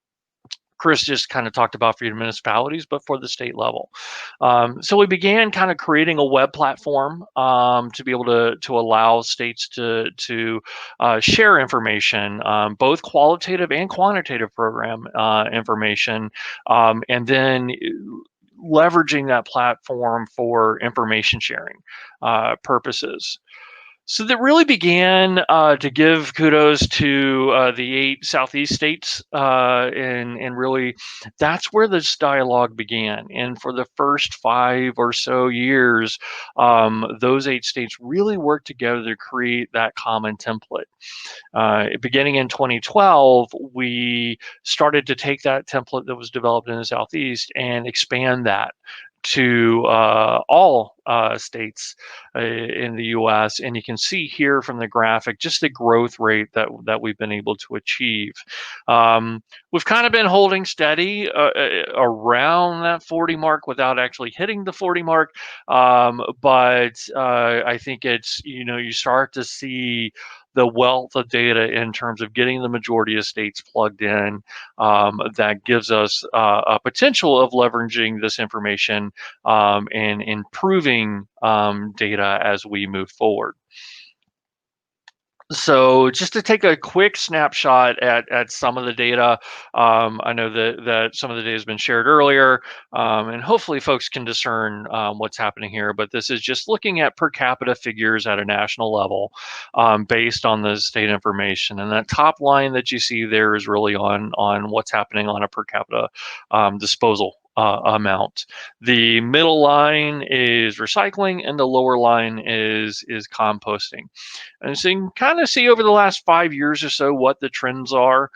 Chris just kind of talked about for your municipalities, but for the state level. So we began kind of creating a web platform to be able to allow states to share information, both qualitative and quantitative program information, and then leveraging that platform for information sharing purposes. So that really began to give kudos to the 8 Southeast states, and really that's where this dialogue began. And for the first 5 or so years, those 8 states really worked together to create that common template. Beginning in 2012, we started to take that template that was developed in the Southeast and expand that to all states in the U.S. And you can see here from the graphic just the growth rate that we've been able to achieve. We've kind of been holding steady around that 40 mark without actually hitting the 40 mark, but I think it's, you know, you start to see the wealth of data in terms of getting the majority of states plugged in, that gives us a potential of leveraging this information and improving data as we move forward. So just to take a quick snapshot at some of the data, I know that some of the data has been shared earlier, and hopefully folks can discern what's happening here, but this is just looking at per capita figures at a national level based on the state information. And that top line that you see there is really on what's happening on a per capita disposal amount. The middle line is recycling and the lower line is composting. And so you can kind of see over the last 5 years or so what the trends are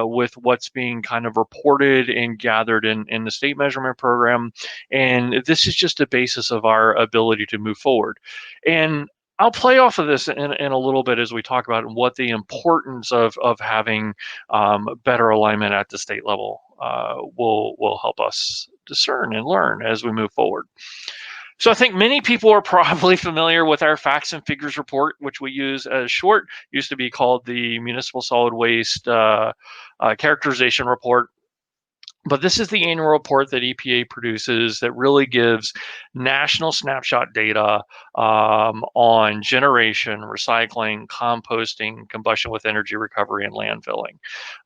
with what's being kind of reported and gathered in the state measurement program. And this is just a basis of our ability to move forward. And I'll play off of this in a little bit as we talk about what the importance of having better alignment at the state level will help us discern and learn as we move forward. So I think many people are probably familiar with our facts and figures report, which we use as short, used to be called the Municipal Solid Waste Characterization Report. But this is the annual report that EPA produces that really gives national snapshot data on generation, recycling, composting, combustion with energy recovery, and landfilling.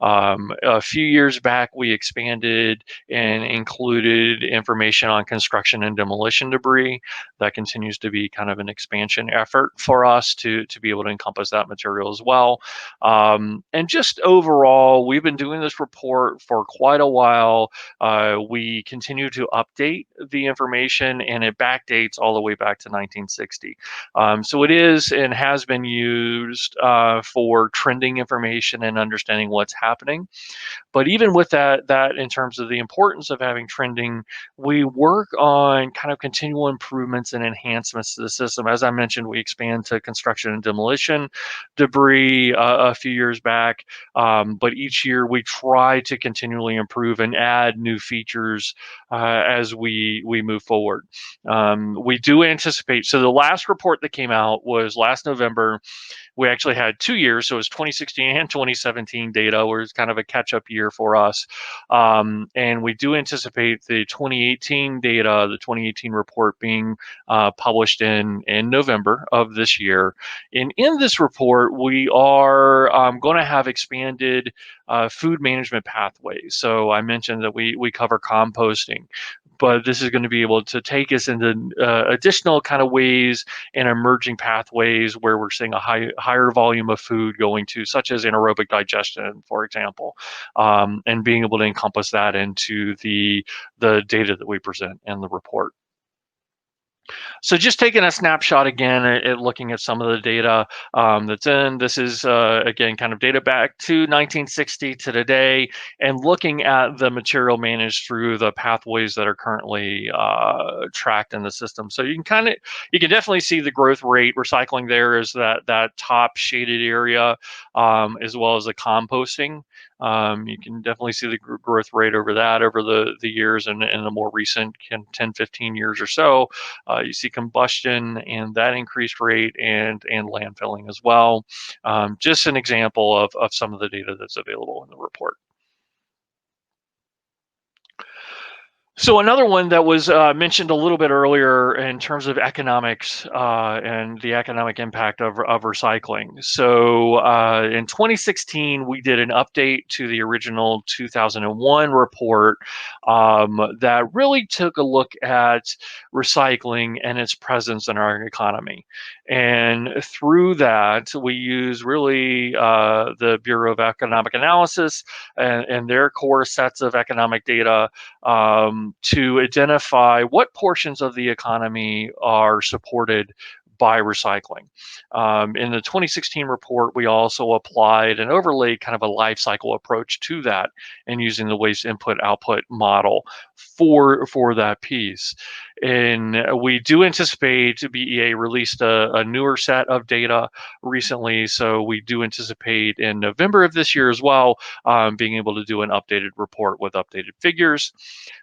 A few years back, we expanded and included information on construction and demolition debris. That continues to be kind of an expansion effort for us to be able to encompass that material as well. And just overall, we've been doing this report for quite a while. We continue to update the information, and it backdates all the way back to 1960. So it is and has been used for trending information and understanding what's happening. But even with that in terms of the importance of having trending, we work on kind of continual improvements and enhancements to the system. As I mentioned, we expand to construction and demolition debris a few years back, but each year we try to continually improve and add new features as we move forward. We do anticipate, so the last report that came out was last November. We actually had 2 years, so it was 2016 and 2017 data, where it's kind of a catch-up year for us. And we do anticipate the 2018 data, the 2018 report being published in November of this year. And in this report, we are going to have expanded food management pathways. So I mentioned that we cover composting, but this is going to be able to take us into additional kind of ways and emerging pathways where we're seeing a higher volume of food going to, such as anaerobic digestion, for example, and being able to encompass that into the data that we present in the report. So just taking a snapshot again at looking at some of the data that's in, this is again kind of data back to 1960 to today, and looking at the material managed through the pathways that are currently tracked in the system. So you can definitely see the growth rate. Recycling there is that top shaded area, as well as the composting. You can definitely see the growth rate over the years, and in the more recent 10, 15 years or so. You see combustion and that increased rate, and landfilling as well. Just an example of some of the data that's available in the report. So another one that was mentioned a little bit earlier in terms of economics and the economic impact of recycling. So in 2016, we did an update to the original 2001 report that really took a look at recycling and its presence in our economy. And through that, we use really the Bureau of Economic Analysis and their core sets of economic data to identify what portions of the economy are supported by recycling. In the 2016 report, we also applied and overlaid kind of a life cycle approach to that, and using the waste input output model for that piece. And we do anticipate BEA released a newer set of data recently, so we do anticipate in November of this year as well being able to do an updated report with updated figures.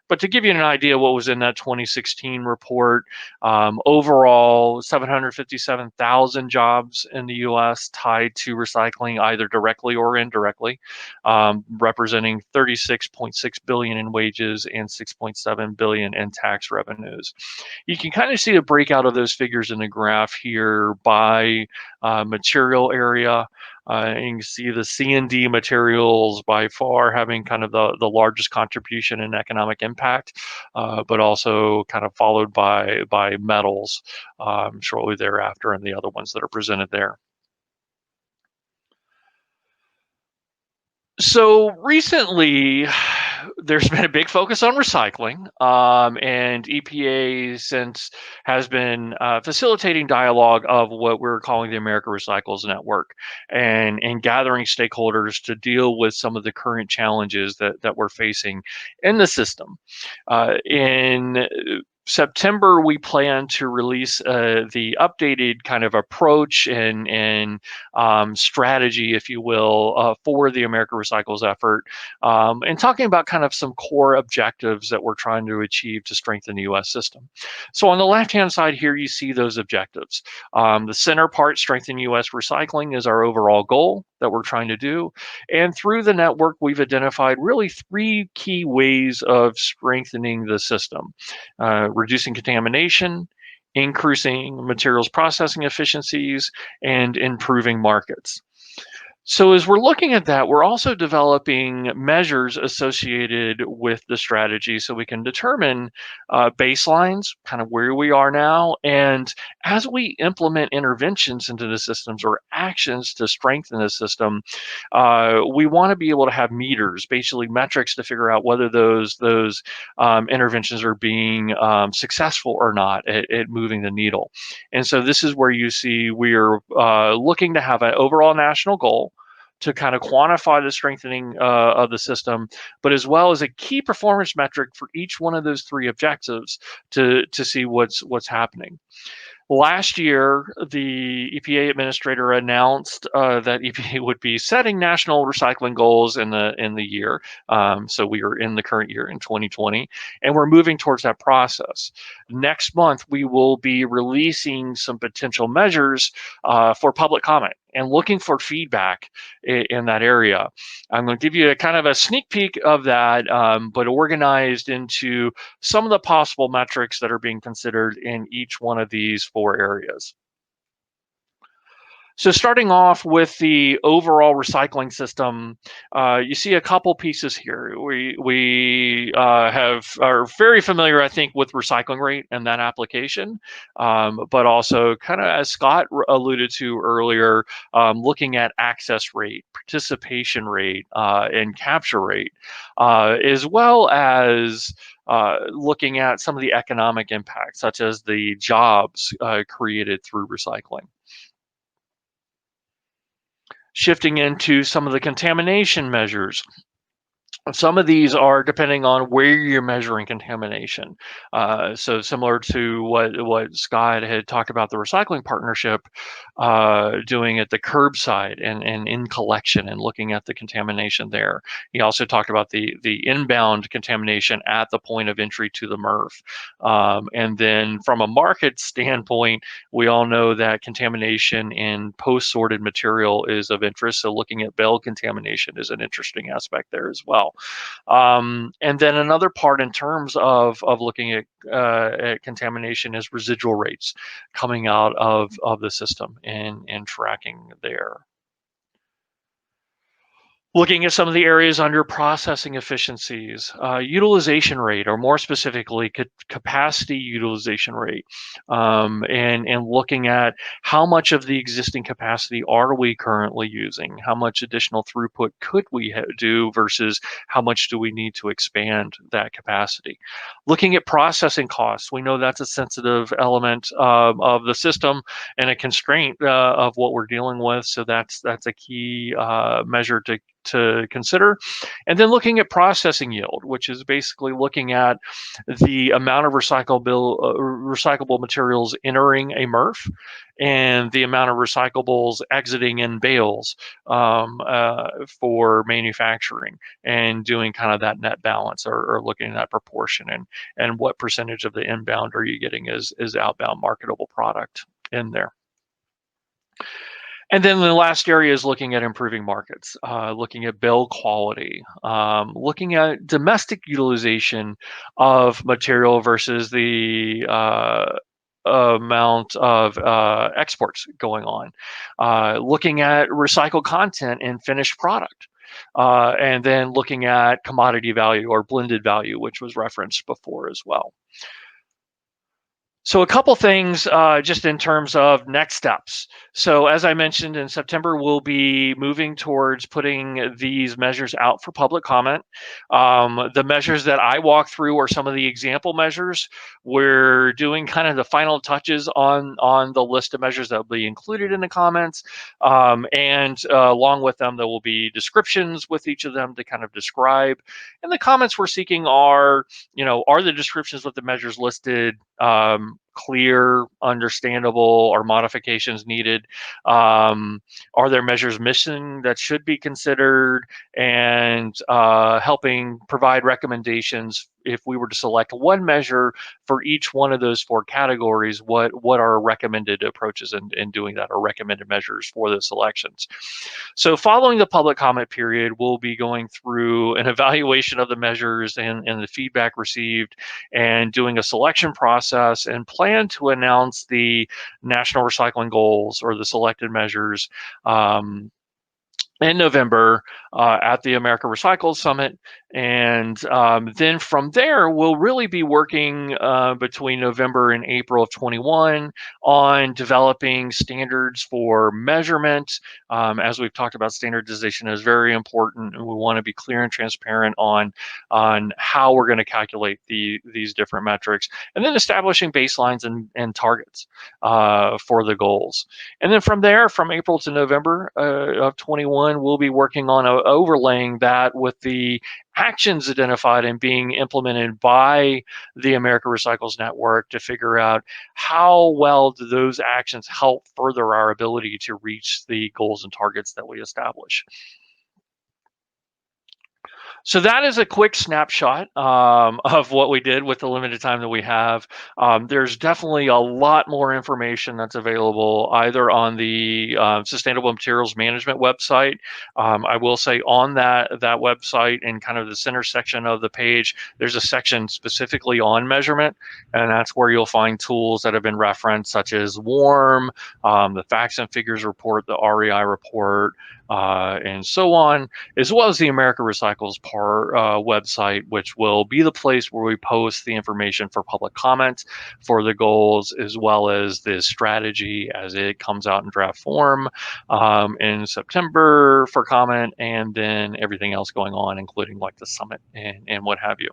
But to give you an idea what was in that 2016 report, overall 757,000 jobs in the US tied to recycling, either directly or indirectly, representing 36.6 billion in wages and 6.7 billion in tax revenues. You can kind of see the breakout of those figures in the graph here by material area. And you can see the C&D materials by far having kind of the largest contribution in economic impact, but also kind of followed by metals shortly thereafter, and the other ones that are presented there. So recently, there's been a big focus on recycling, and EPA since has been facilitating dialogue of what we're calling the America Recycles Network, and gathering stakeholders to deal with some of the current challenges that we're facing in the system. In September, we plan to release the updated kind of approach and strategy, if you will, for the America Recycles effort, and talking about kind of some core objectives that we're trying to achieve to strengthen the U.S. system. So on the left-hand side here, you see those objectives. The center part, strengthen U.S. recycling, is our overall goal that we're trying to do. And through the network, we've identified really 3 key ways of strengthening the system. Reducing contamination, increasing materials processing efficiencies, and improving markets. So as we're looking at that, we're also developing measures associated with the strategy so we can determine baselines, kind of where we are now. And as we implement interventions into the systems or actions to strengthen the system, we want to be able to have meters, basically metrics, to figure out whether those interventions are being successful or not at moving the needle. And so this is where you see we're looking to have an overall national goal to kind of quantify the strengthening of the system, but as well as a key performance metric for each one of those 3 objectives to see what's happening. Last year, the EPA administrator announced that EPA would be setting national recycling goals in the year. So we are in the current year in 2020, and we're moving towards that process. Next month, we will be releasing some potential measures for public comment and looking for feedback in that area. I'm going to give you a kind of a sneak peek of that, but organized into some of the possible metrics that are being considered in each one of these 4 areas. So starting off with the overall recycling system, you see a couple pieces here. We are very familiar, I think, with recycling rate and that application, but also kind of, as Scott alluded to earlier, looking at access rate, participation rate, and capture rate, as well as looking at some of the economic impacts, such as the jobs created through recycling. Shifting into some of the contamination measures. Some of these are depending on where you're measuring contamination. So similar to what Scott had talked about, the recycling partnership doing at the curbside and in collection and looking at the contamination there. He also talked about the inbound contamination at the point of entry to the MRF. And then from a market standpoint, we all know that contamination in post-sorted material is of interest. So looking at bale contamination is an interesting aspect there as well. And then another part in terms of looking at contamination is residual rates coming out of the system and tracking there. Looking at some of the areas under processing efficiencies, utilization rate, or more specifically, capacity utilization rate, and looking at how much of the existing capacity are we currently using? How much additional throughput could we do versus how much do we need to expand that capacity? Looking at processing costs, we know that's a sensitive element of the system and a constraint of what we're dealing with. So that's a key measure to consider. And then looking at processing yield, which is basically looking at the amount of recyclable materials entering a MRF and the amount of recyclables exiting in bales for manufacturing, and doing kind of that net balance, or looking at that proportion and what percentage of the inbound are you getting as outbound marketable product in there. And then the last area is looking at improving markets, looking at bale quality, looking at domestic utilization of material versus the amount of exports going on, looking at recycled content and finished product, and then looking at commodity value or blended value, which was referenced before as well. So a couple things just in terms of next steps. So as I mentioned, in September, we'll be moving towards putting these measures out for public comment. The measures that I walk through are some of the example measures. We're doing kind of the final touches on the list of measures that will be included in the comments. And along with them, there will be descriptions with each of them to kind of describe. And the comments we're seeking are, are the descriptions with the measures listed clear, understandable? Are modifications needed? Are there measures missing that should be considered? And helping provide recommendations if we were to select one measure for each one of those 4 categories, what are recommended approaches in doing that, or recommended measures for those selections. So following the public comment period, we'll be going through an evaluation of the measures and the feedback received, and doing a selection process, and plan to announce the national recycling goals or the selected measures in November at the America Recycles Summit. And then from there, we'll really be working between November and April of 21 on developing standards for measurement. As we've talked about, standardization is very important, and we want to be clear and transparent on how we're going to calculate these different metrics, and then establishing baselines and targets for the goals. And then from there, from April to November of 21, we'll be working on overlaying that with the actions identified and being implemented by the America Recycles Network to figure out how well do those actions help further our ability to reach the goals and targets that we establish. So that is a quick snapshot of what we did with the limited time that we have. There's definitely a lot more information that's available either on the Sustainable Materials Management website. I will say on that website, in kind of the center section of the page, there's a section specifically on measurement, and that's where you'll find tools that have been referenced, such as WARM, the Facts and Figures report, the REI report, and so on, as well as the America Recycles website, which will be the place where we post the information for public comment for the goals, as well as the strategy as it comes out in draft form in September for comment, and then everything else going on, including like the summit and what have you.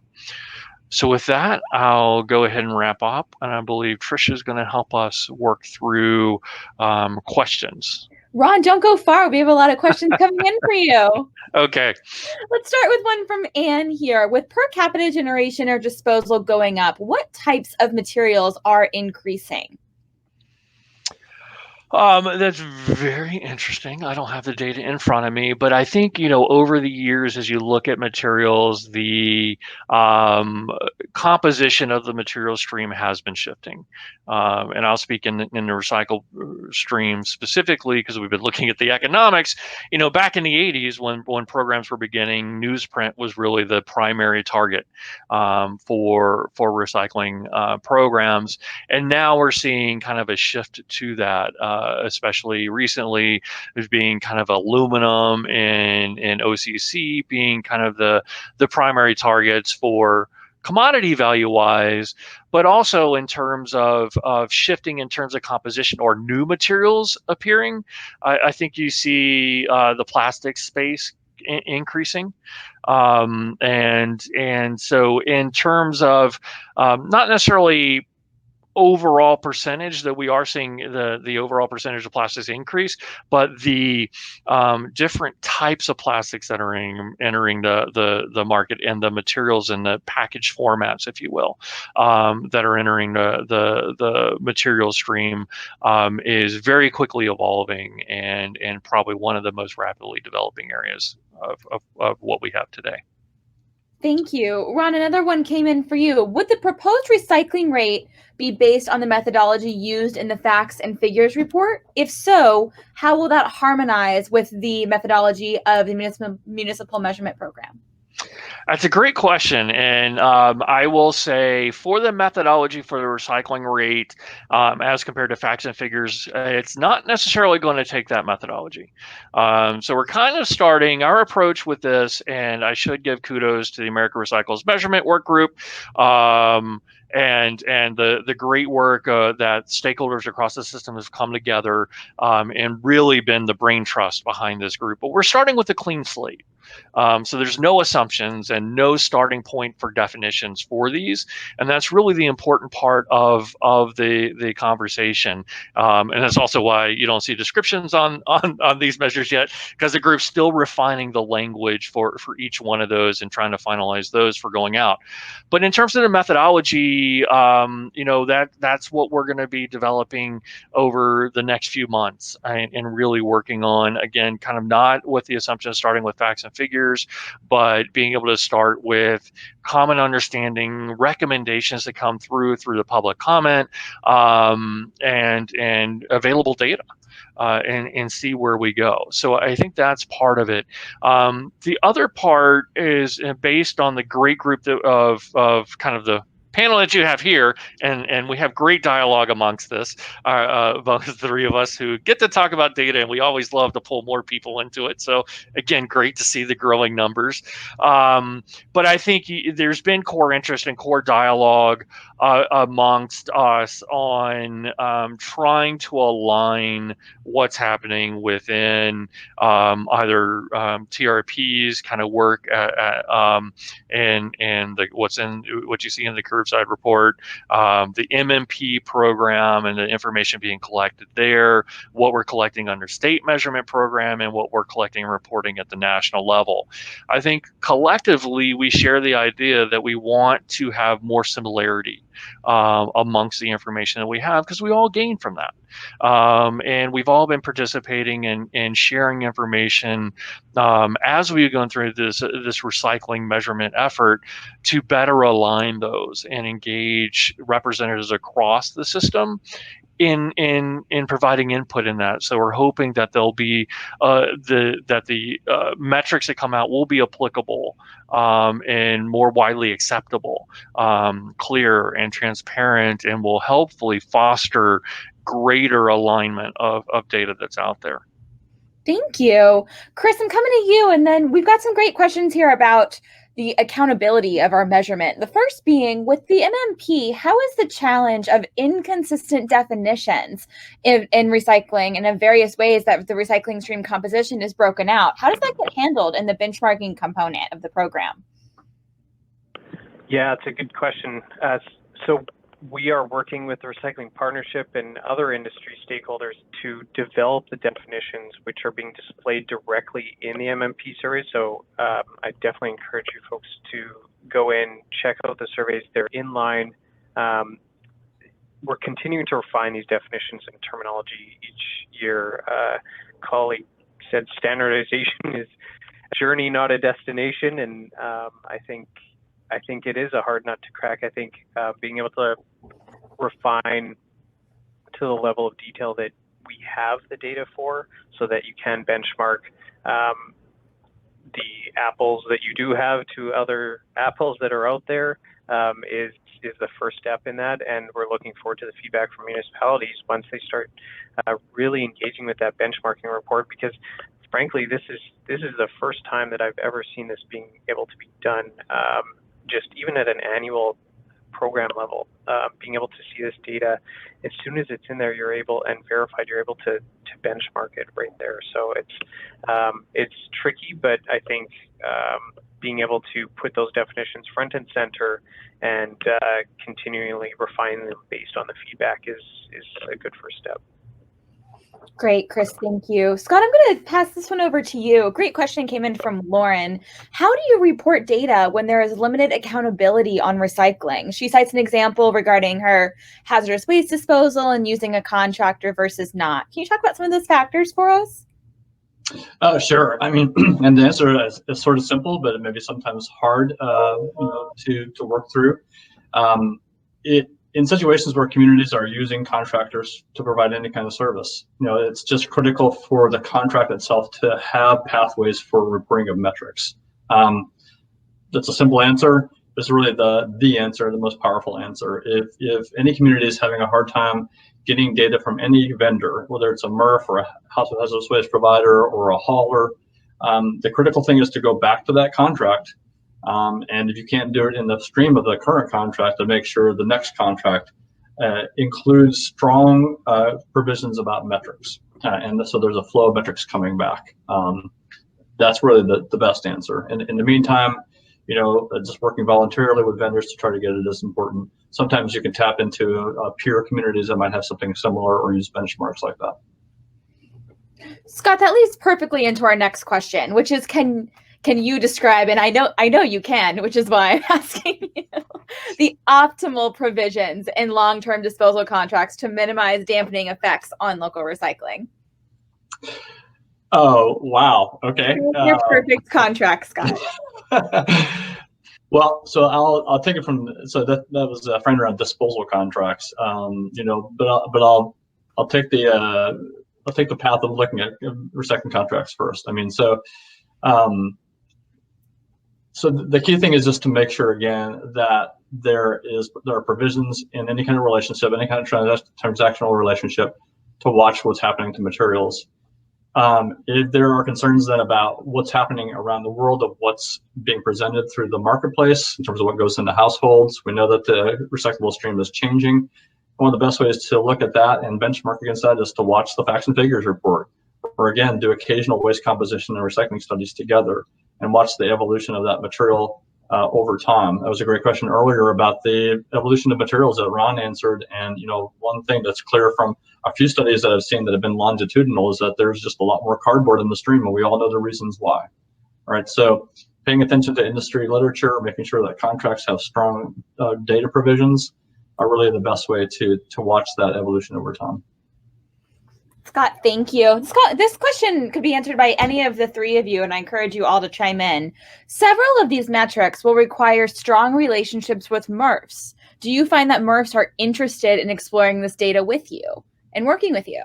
So with that, I'll go ahead and wrap up, and I believe Tricia is going to help us work through questions.
Ron, don't go far. We have a lot of questions coming in for you.
Okay.
Let's start with one from Anne here. With per capita generation or disposal going up, what types of materials are increasing?
That's very interesting. I don't have the data in front of me, but I think, over the years, as you look at materials, the composition of the material stream has been shifting. And I'll speak in the recycle stream specifically because we've been looking at the economics. Back in the 80s, when programs were beginning, newsprint was really the primary target for recycling programs. And now we're seeing kind of a shift to that. Especially recently, there's being kind of aluminum and OCC being kind of the primary targets for commodity value wise, but also in terms of shifting in terms of composition or new materials appearing. I think you see the plastic space increasing. And so in terms of not necessarily overall percentage that we are seeing the overall percentage of plastics increase, but the different types of plastics that are entering the market, and the materials and the package formats, if you will, that are entering the material stream is very quickly evolving, and probably one of the most rapidly developing areas of what we have today.
Thank you. Ron, another one came in for you. Would the proposed recycling rate be based on the methodology used in the Facts and Figures report? If so, how will that harmonize with the methodology of the municipal measurement program?
That's a great question, and I will say for the methodology for the recycling rate, as compared to Facts and Figures, it's not necessarily going to take that methodology. So we're kind of starting our approach with this, and I should give kudos to the America Recycles Measurement Work Group. and the great work that stakeholders across the system have come together and really been the brain trust behind this group. But we're starting with a clean slate. So there's no assumptions and no starting point for definitions for these, and that's really the important part of the conversation. And that's also why you don't see descriptions on these measures yet, because the group's still refining the language for each one of those and trying to finalize those for going out. But in terms of the methodology, that's what we're going to be developing over the next few months, and really working on, again, kind of not with the assumption of starting with facts and figures, but being able to start with common understanding, recommendations that come through the public comment, and available data. And see where we go. So I think that's part of it. The other part is based on the great group of kind of the panel that you have here, and we have great dialogue amongst this, amongst the three of us who get to talk about data, and we always love to pull more people into it. So again, great to see the growing numbers. But I think there's been core interest and core dialogue amongst us on trying to align what's happening within either TRP's kind of work and what you see in the Curbside report, the MMP program and the information being collected there, what we're collecting under state measurement program, and what we're collecting and reporting at the national level. I think collectively we share the idea that we want to have more similarity amongst the information that we have, because we all gain from that. And we've all been participating in sharing information as we've gone through this recycling measurement effort to better align those and engage representatives across the system in providing input in that. So we're hoping that there'll be the metrics that come out will be applicable and more widely acceptable, clear and transparent, and will hopefully foster greater alignment of data that's out there.
Thank you. Chris, I'm coming to you, and then we've got some great questions here about the accountability of our measurement. The first being, with the MMP, how is the challenge of inconsistent definitions in recycling and in various ways that the recycling stream composition is broken out? How does that get handled in the benchmarking component of the program?
Yeah, it's a good question. So we are working with the Recycling Partnership and other industry stakeholders to develop the definitions which are being displayed directly in the MMP survey. So I definitely encourage you folks to go in, check out the surveys. They're in line. We're continuing to refine these definitions and terminology each year. Colleague said standardization is a journey, not a destination, and I think it is a hard nut to crack. I think being able to refine to the level of detail that we have the data for, so that you can benchmark the apples that you do have to other apples that are out there, is the first step in that. And we're looking forward to the feedback from municipalities once they start really engaging with that benchmarking report, because frankly, this is the first time that I've ever seen this being able to be done. Just even at an annual program level, being able to see this data as soon as it's in there, you're able and verified, you're able to benchmark it right there. So it's tricky, but I think being able to put those definitions front and center and continually refine them based on the feedback is a good first step.
Great, Chris, thank you. Scott, I'm going to pass this one over to you. A great question came in from Lauren. How do you report data when there is limited accountability on recycling? She cites an example regarding her hazardous waste disposal and using a contractor versus not. Can you talk about some of those factors for us?
Sure. I mean, and the answer is sort of simple, but it may be sometimes hard to work through. In situations where communities are using contractors to provide any kind of service, it's just critical for the contract itself to have pathways for reporting of metrics. That's a simple answer. It's really the answer, the most powerful answer. If any community is having a hard time getting data from any vendor, whether it's a MRF or a household hazardous waste provider or a hauler, the critical thing is to go back to that contract And if you can't do it in the stream of the current contract, to make sure the next contract includes strong provisions about metrics. And so there's a flow of metrics coming back. That's really the best answer. And in the meantime, just working voluntarily with vendors to try to get it is important. Sometimes you can tap into peer communities that might have something similar or use benchmarks like that.
Scott, that leads perfectly into our next question, which is can you describe, and I know you can, which is why I'm asking you, the optimal provisions in long-term disposal contracts to minimize dampening effects on local recycling?
Oh, wow. Okay.
Your perfect contract, Scott.
Well, so I'll take it from, so that was a friend around disposal contracts, but I'll take the path of looking at recycling contracts first. I mean, so the key thing is just to make sure, again, that there are provisions in any kind of relationship, any kind of transactional relationship, to watch what's happening to materials. If there are concerns then about what's happening around the world, of what's being presented through the marketplace in terms of what goes into households, we know that the recyclable stream is changing. One of the best ways to look at that and benchmark against that is to watch the facts and figures report, or again, do occasional waste composition and recycling studies together and watch the evolution of that material over time. That was a great question earlier about the evolution of materials that Ron answered. And one thing that's clear from a few studies that I've seen that have been longitudinal is that there's just a lot more cardboard in the stream, and we all know the reasons why. All right, so paying attention to industry literature, making sure that contracts have strong data provisions are really the best way to watch that evolution over time.
Scott, thank you. Scott, this question could be answered by any of the three of you, and I encourage you all to chime in. Several of these metrics will require strong relationships with MRFs. Do you find that MRFs are interested in exploring this data with you and working with you?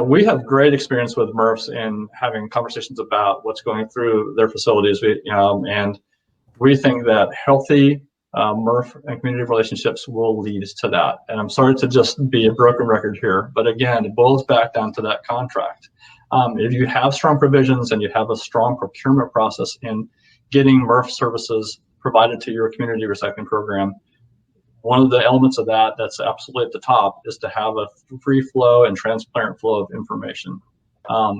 We have great experience with MRFs in having conversations about what's going through their facilities, and we think that healthy MRF and community relationships will lead to that. And I'm sorry to just be a broken record here, but again, it boils back down to that contract. If you have strong provisions and you have a strong procurement process in getting MRF services provided to your community recycling program, one of the elements of that that's absolutely at the top is to have a free flow and transparent flow of information.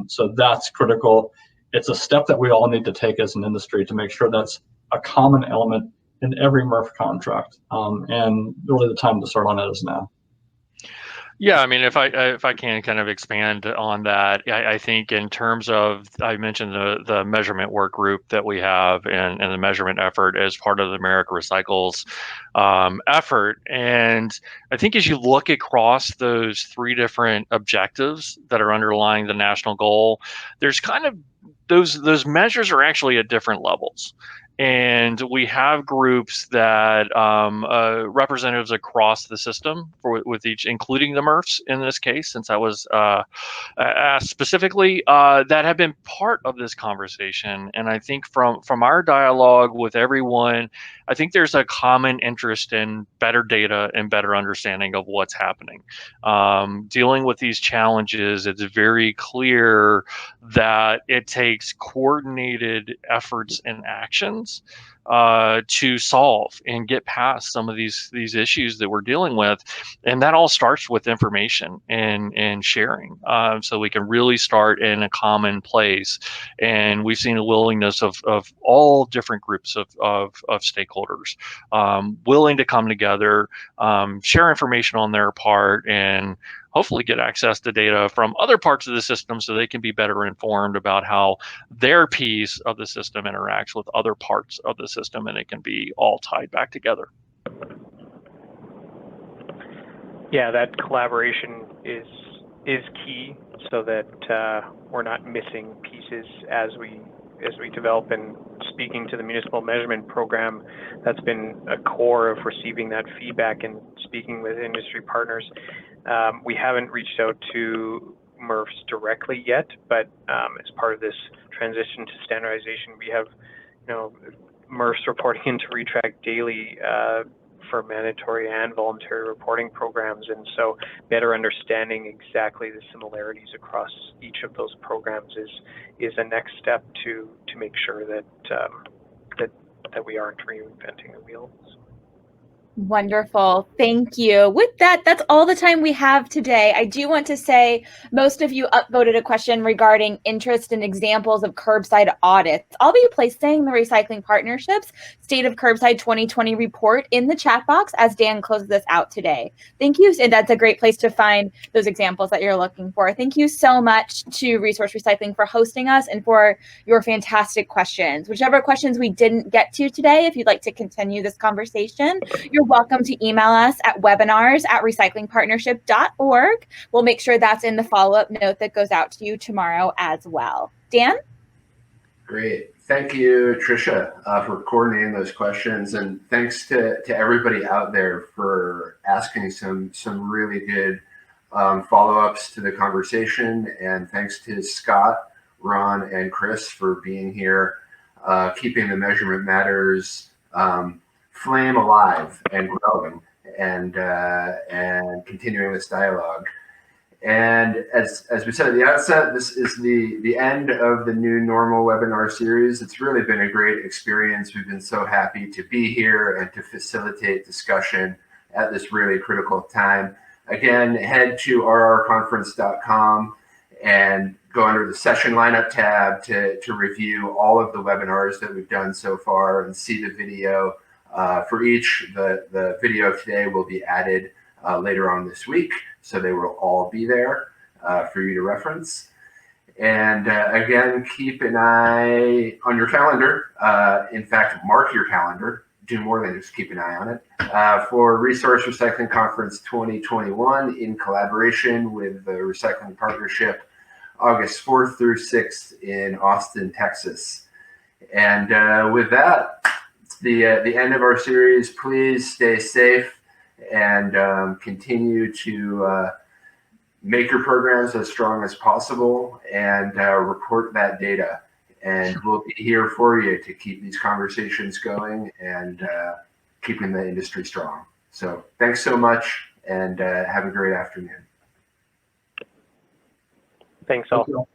So that's critical. It's a step that we all need to take as an industry to make sure that's a common element in every MRF contract, and really the time to start on it is now.
Yeah, I mean, if I can kind of expand on that, I think in terms of, I mentioned the measurement work group that we have and the measurement effort as part of the America Recycles effort. And I think as you look across those three different objectives that are underlying the national goal, there's kind of those measures are actually at different levels. And we have groups that representatives across the system with each, including the MRFs in this case, since I was asked specifically, that have been part of this conversation. And I think from our dialogue with everyone, I think there's a common interest in better data and better understanding of what's happening. Dealing with these challenges, it's very clear that it takes coordinated efforts and actions to solve and get past some of these issues that we're dealing with, and that all starts with information and sharing, so we can really start in a common place. And we've seen a willingness of all different groups of stakeholders willing to come together, share information on their part, and hopefully get access to data from other parts of the system so they can be better informed about how their piece of the system interacts with other parts of the system, and it can be all tied back together.
Yeah, that collaboration is key, so that we're not missing pieces as we develop. And speaking to the municipal measurement program, that's been a core of receiving that feedback and speaking with industry partners. We haven't reached out to MRFs directly yet, but as part of this transition to standardization, we have MRFs reporting into Re-TRAC daily for mandatory and voluntary reporting programs, and so better understanding exactly the similarities across each of those programs is a next step to make sure that that we aren't reinventing the wheel.
Wonderful. Thank you. With that, that's all the time we have today. I do want to say most of you upvoted a question regarding interest in examples of curbside audits. I'll be placing the Recycling Partnerships State of Curbside 2020 report in the chat box as Dan closes this out today. Thank you. And that's a great place to find those examples that you're looking for. Thank you so much to Resource Recycling for hosting us and for your fantastic questions. Whichever questions we didn't get to today, if you'd like to continue this conversation, you're welcome to email us at webinars@recyclingpartnership.org. We'll make sure that's in the follow-up note that goes out to you tomorrow as well. Dan?
Great. Thank you, Tricia, for coordinating those questions. And thanks to everybody out there for asking some really good follow-ups to the conversation. And thanks to Scott, Ron, and Chris for being here, keeping the Measurement Matters flame alive and growing, and continuing this dialogue. And as we said at the outset, this is the end of the new normal webinar series. It's really been a great experience. We've been so happy to be here and to facilitate discussion at this really critical time. Again, head to rrconference.com and go under the session lineup tab to review all of the webinars that we've done so far and see the video for each. The video today will be added later on this week, so they will all be there for you to reference. And again, keep an eye on your calendar. In fact, mark your calendar. Do more than just keep an eye on it. For Resource Recycling Conference 2021 in collaboration with the Recycling Partnership, August 4th through 6th in Austin, Texas. And with that, it's the end of our series. Please stay safe and continue to make your programs as strong as possible and report that data. And we'll be here for you to keep these conversations going and keeping the industry strong. So thanks so much, and have a great afternoon.
Thanks all.